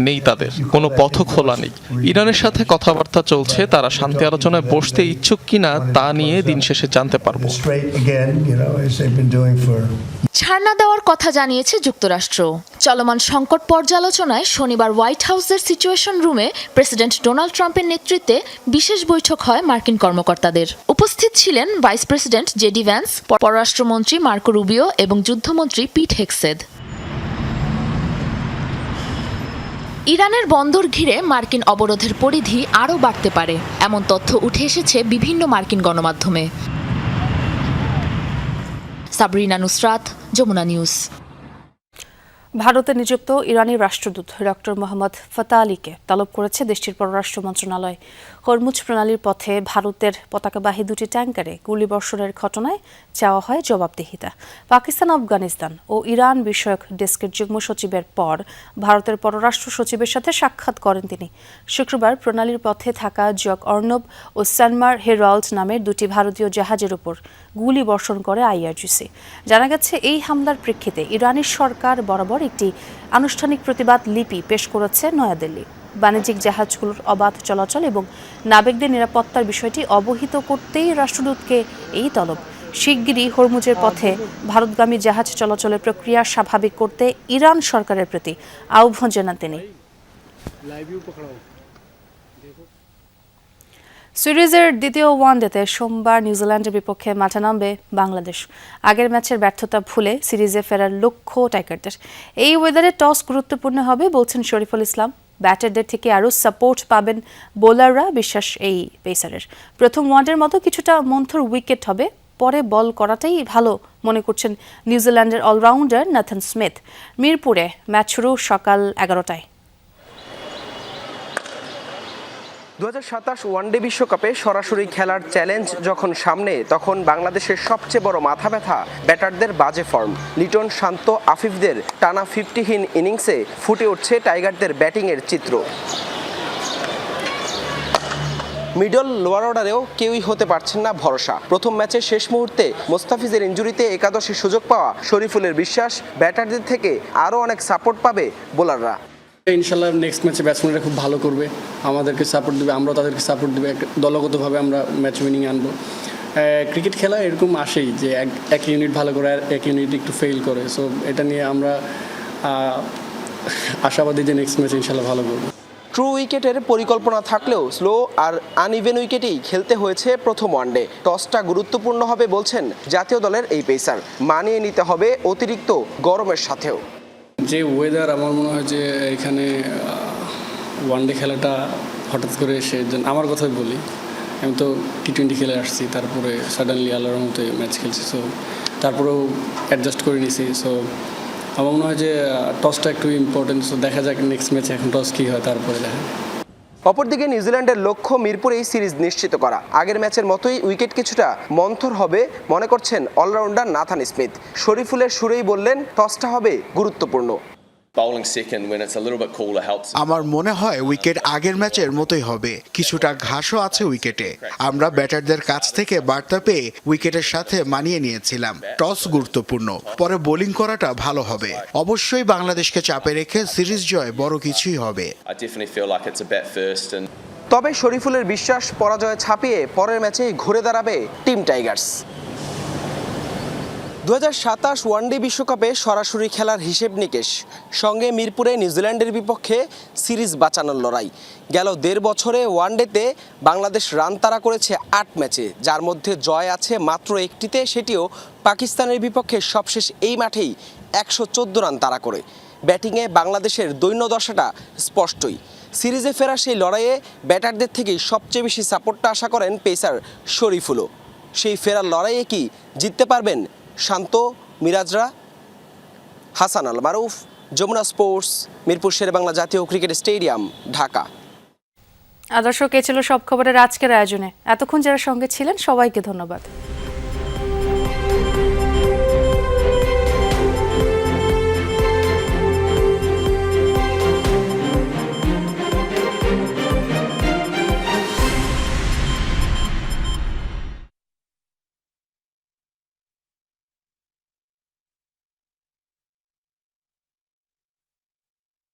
নেই, তাদের কোনো পথ খোলা নেই। ইরানের সাথে কথাবার্তা চলছে, তারা শান্তি আলোচনায় বসতে ইচ্ছুক কিনা তা নিয়ে দিন শেষে জানতে পারবো। ছাড় না দেওয়ার কথা জানিয়েছে যুক্তরাষ্ট্র। চলমান সংকট পর্যালোচনায় শনিবার হোয়াইট হাউসের সিচুয়েশন রুমে প্রেসিডেন্ট ডোনাল্ড ট্রাম্পের নেতৃত্বে বিশেষ বৈঠক হয় মার্কিন কর্মকর্তাদের। উপস্থিত ছিলেন ভাইস প্রেসিডেন্ট জেডি ভ্যান্স, পররাষ্ট্রমন্ত্রী মার্কো রুবিও এবং যুদ্ধমন্ত্রী পিট হেগসেথ। ইরানের বন্দর ঘিরে মার্কিন অবরোধের পরিধি আরও বাড়তে পারে, এমন তথ্য উঠে এসেছে বিভিন্ন মার্কিন গণমাধ্যমে। সাবরিনা নুসরাত, যমুনা নিউজ। ভারতে নিযুক্ত ইরানি রাষ্ট্রদূত ডক্টর মোহাম্মদ ফাতা আলীকে তলব করেছে দেশটির পররাষ্ট্র মন্ত্রণালয়। হরমুজ প্রণালীর পথে ভারতের পতাকাবাহী দুটি ট্যাঙ্কারে গুলিবর্ষণের ঘটনায় চাওয়া হয় জবাবদিহিতা। পাকিস্তান, আফগানিস্তান ও ইরান বিষয়ক ডেস্কের যুগ্ম সচিবের পর ভারতের পররাষ্ট্র সচিবের সাথে সাক্ষাৎ করেন তিনি। শুক্রবার প্রণালীর পথে থাকা জক অর্ণব ও সানমার হেরাল্ড নামের দুটি ভারতীয় জাহাজের উপর গুলি বর্ষণ করে আইআরজিসি। জানা গেছে, এই হামলার প্রেক্ষিতে ইরানি সরকার বরাবর একটি আনুষ্ঠানিক প্রতিবাদ লিপি পেশ করেছে নয়াদিল্লি। বাণিজ্যিক জাহাজগুলোর অবাধ চলাচল এবং নাবিকদের নিরাপত্তার বিষয়টি অবহিত করতেই রাষ্ট্রদূতকে এই তলব। শিগগিরই হরমুজের পথে ভারতগামী জাহাজ চলাচলের প্রক্রিয়া স্বাভাবিক করতে ইরান সরকারের প্রতি আহ্বান জানান তিনি। সিরিজের দ্বিতীয় ওয়ানডেতে সোমবার নিউজিল্যান্ডের বিপক্ষে মাঠে নামবে বাংলাদেশ। আগের ম্যাচের ব্যর্থতা ভুলে সিরিজে ফেরার লক্ষ্য টাইগারদের। এই ওয়েদারে টস গুরুত্বপূর্ণ হবে বলছেন শরীফুল ইসলাম। ব্যাটারদের থেকে আরও সাপোর্ট পাবেন বোলাররা, বিশ্বাস এই পেসারের। প্রথম ওয়ানডের মতো কিছুটা মন্থর উইকেট হবে, পরে বল করাটাই ভালো মনে করছেন নিউজিল্যান্ডের অলরাউন্ডার নাথান স্মিথ। মিরপুরে ম্যাচ শুরু সকাল 11টায়। 2027 ওয়ানডে বিশ্বকাপে সরাসরি খেলার চ্যালেঞ্জ যখন সামনে, তখন বাংলাদেশের সবচেয়ে বড় মাথা ব্যথা ব্যাটারদের বাজে ফর্ম। লিটন, শান্ত, আফিফদের টানা 50হীন ইনিংসে ফুটে উঠছে টাইগারদের ব্যাটিংয়ের চিত্র। মিডল লোয়ার অর্ডারেও কেউই হতে পারছেন না ভরসা। প্রথম ম্যাচের শেষ মুহূর্তে মোস্তাফিজের ইনজুরিতে একাদশে সুযোগ পাওয়া শরীফুলের বিশ্বাস, ব্যাটারদের থেকে আরও অনেক সাপোর্ট পাবে বোলাররা। ইনশাল্লাহ নেক্সট ম্যাচে ব্যাটসম্যানরা খুব ভালো করবে, আমাদেরকে সাপোর্ট দেবে, আমরাও তাদেরকে সাপোর্ট দেবে, দলগতভাবে আমরা ম্যাচ উইনিং আনবো। ক্রিকেট খেলা এরকম আসেই যে এক ইউনিট ভালো করে আর এক ইউনিট একটু ফেল করে। সো এটা নিয়ে আমরা আশাবাদী যে নেক্সট ম্যাচ ইনশাল্লাহ ভালো করবো। ট্রু উইকেটের পরিকল্পনা থাকলেও স্লো আর আনইভেন উইকেটেই খেলতে হয়েছে প্রথম ওয়ানডে। টসটা গুরুত্বপূর্ণ হবে বলছেন জাতীয় দলের এই পেসার। মানিয়ে নিতে হবে অতিরিক্ত গরমের সাথেও। যে ওয়েদার, আমার মনে হয় যে এখানে ওয়ানডে খেলাটা হঠাৎ করে এসে, আমার কথাই বলি, আমি তো টি20 খেলে আসছি, তারপরে সাডেনলি আল্লাহর মতো ম্যাচ খেলছি। সো তারপরেও অ্যাডজাস্ট করে নিছি। সো আমার মনে হয় যে টসটা একটু ইম্পর্টেন্ট। সো দেখা যাক নেক্সট ম্যাচে এখন টস কী হয়, তারপরে দেখা। অপরদিকে নিউজিল্যান্ডের লক্ষ্য মিরপুরেই সিরিজ নিশ্চিত করা। আগের ম্যাচের মতোই উইকেট কিছুটা মন্থর হবে মনে করছেন অলরাউন্ডার নাথান স্মিথ। শরীফুলের সুরেই বললেন, টসটা হবে গুরুত্বপূর্ণ। আমার মনে হয় উইকেট আগের ম্যাচের মতোই হবে, কিছুটা ঘাসও আছে উইকেটে। আমরা ব্যাটারদের কাছ থেকে বার্তা পেয়ে উইকেটের সাথে মানিয়ে নিয়েছিলাম। টস গুরুত্বপূর্ণ, পরে বোলিং করাটা ভালো হবে। অবশ্যই বাংলাদেশকে চাপে রেখে সিরিজ জয় বড় কিছুই হবে। তবে শরীফুলের বিশ্বাস, পরাজয় ছাপিয়ে পরের ম্যাচেই ঘুরে দাঁড়াবে টিম টাইগার্স। 2027 ওয়ানডে বিশ্বকাপে সরাসরি খেলার হিসেব নিকেশ, সঙ্গে মিরপুরে নিউজিল্যান্ডের বিপক্ষে সিরিজ বাঁচানোর লড়াই। গেল 1.5 বছরে ওয়ানডেতে বাংলাদেশ রান তাড়া করেছে 8 ম্যাচে, যার মধ্যে জয় আছে মাত্র একটিতে, সেটিও পাকিস্তানের বিপক্ষে সবশেষ এই মাঠেই 114 রান তাড়া করে। ব্যাটিংয়ে বাংলাদেশের দৈন্যদশাটা স্পষ্টই। সিরিজে ফেরা সেই লড়াইয়ে ব্যাটারদের থেকেই সবচেয়ে বেশি সাপোর্টটা আশা করেন পেসার শরীফুলও। সেই ফেরার লড়াইয়ে কি জিততে পারবেন শান্ত, মিরাজরা? হাসান আল মারুফ, যমুনা স্পোর্টস, মিরপুর শেরেবাংলা জাতীয় ক্রিকেট স্টেডিয়াম, ঢাকা। দর্শক, এ ছিল সব খবরের আজকের আয়োজনে। এতক্ষণ যারা সঙ্গে ছিলেন সবাইকে ধন্যবাদ।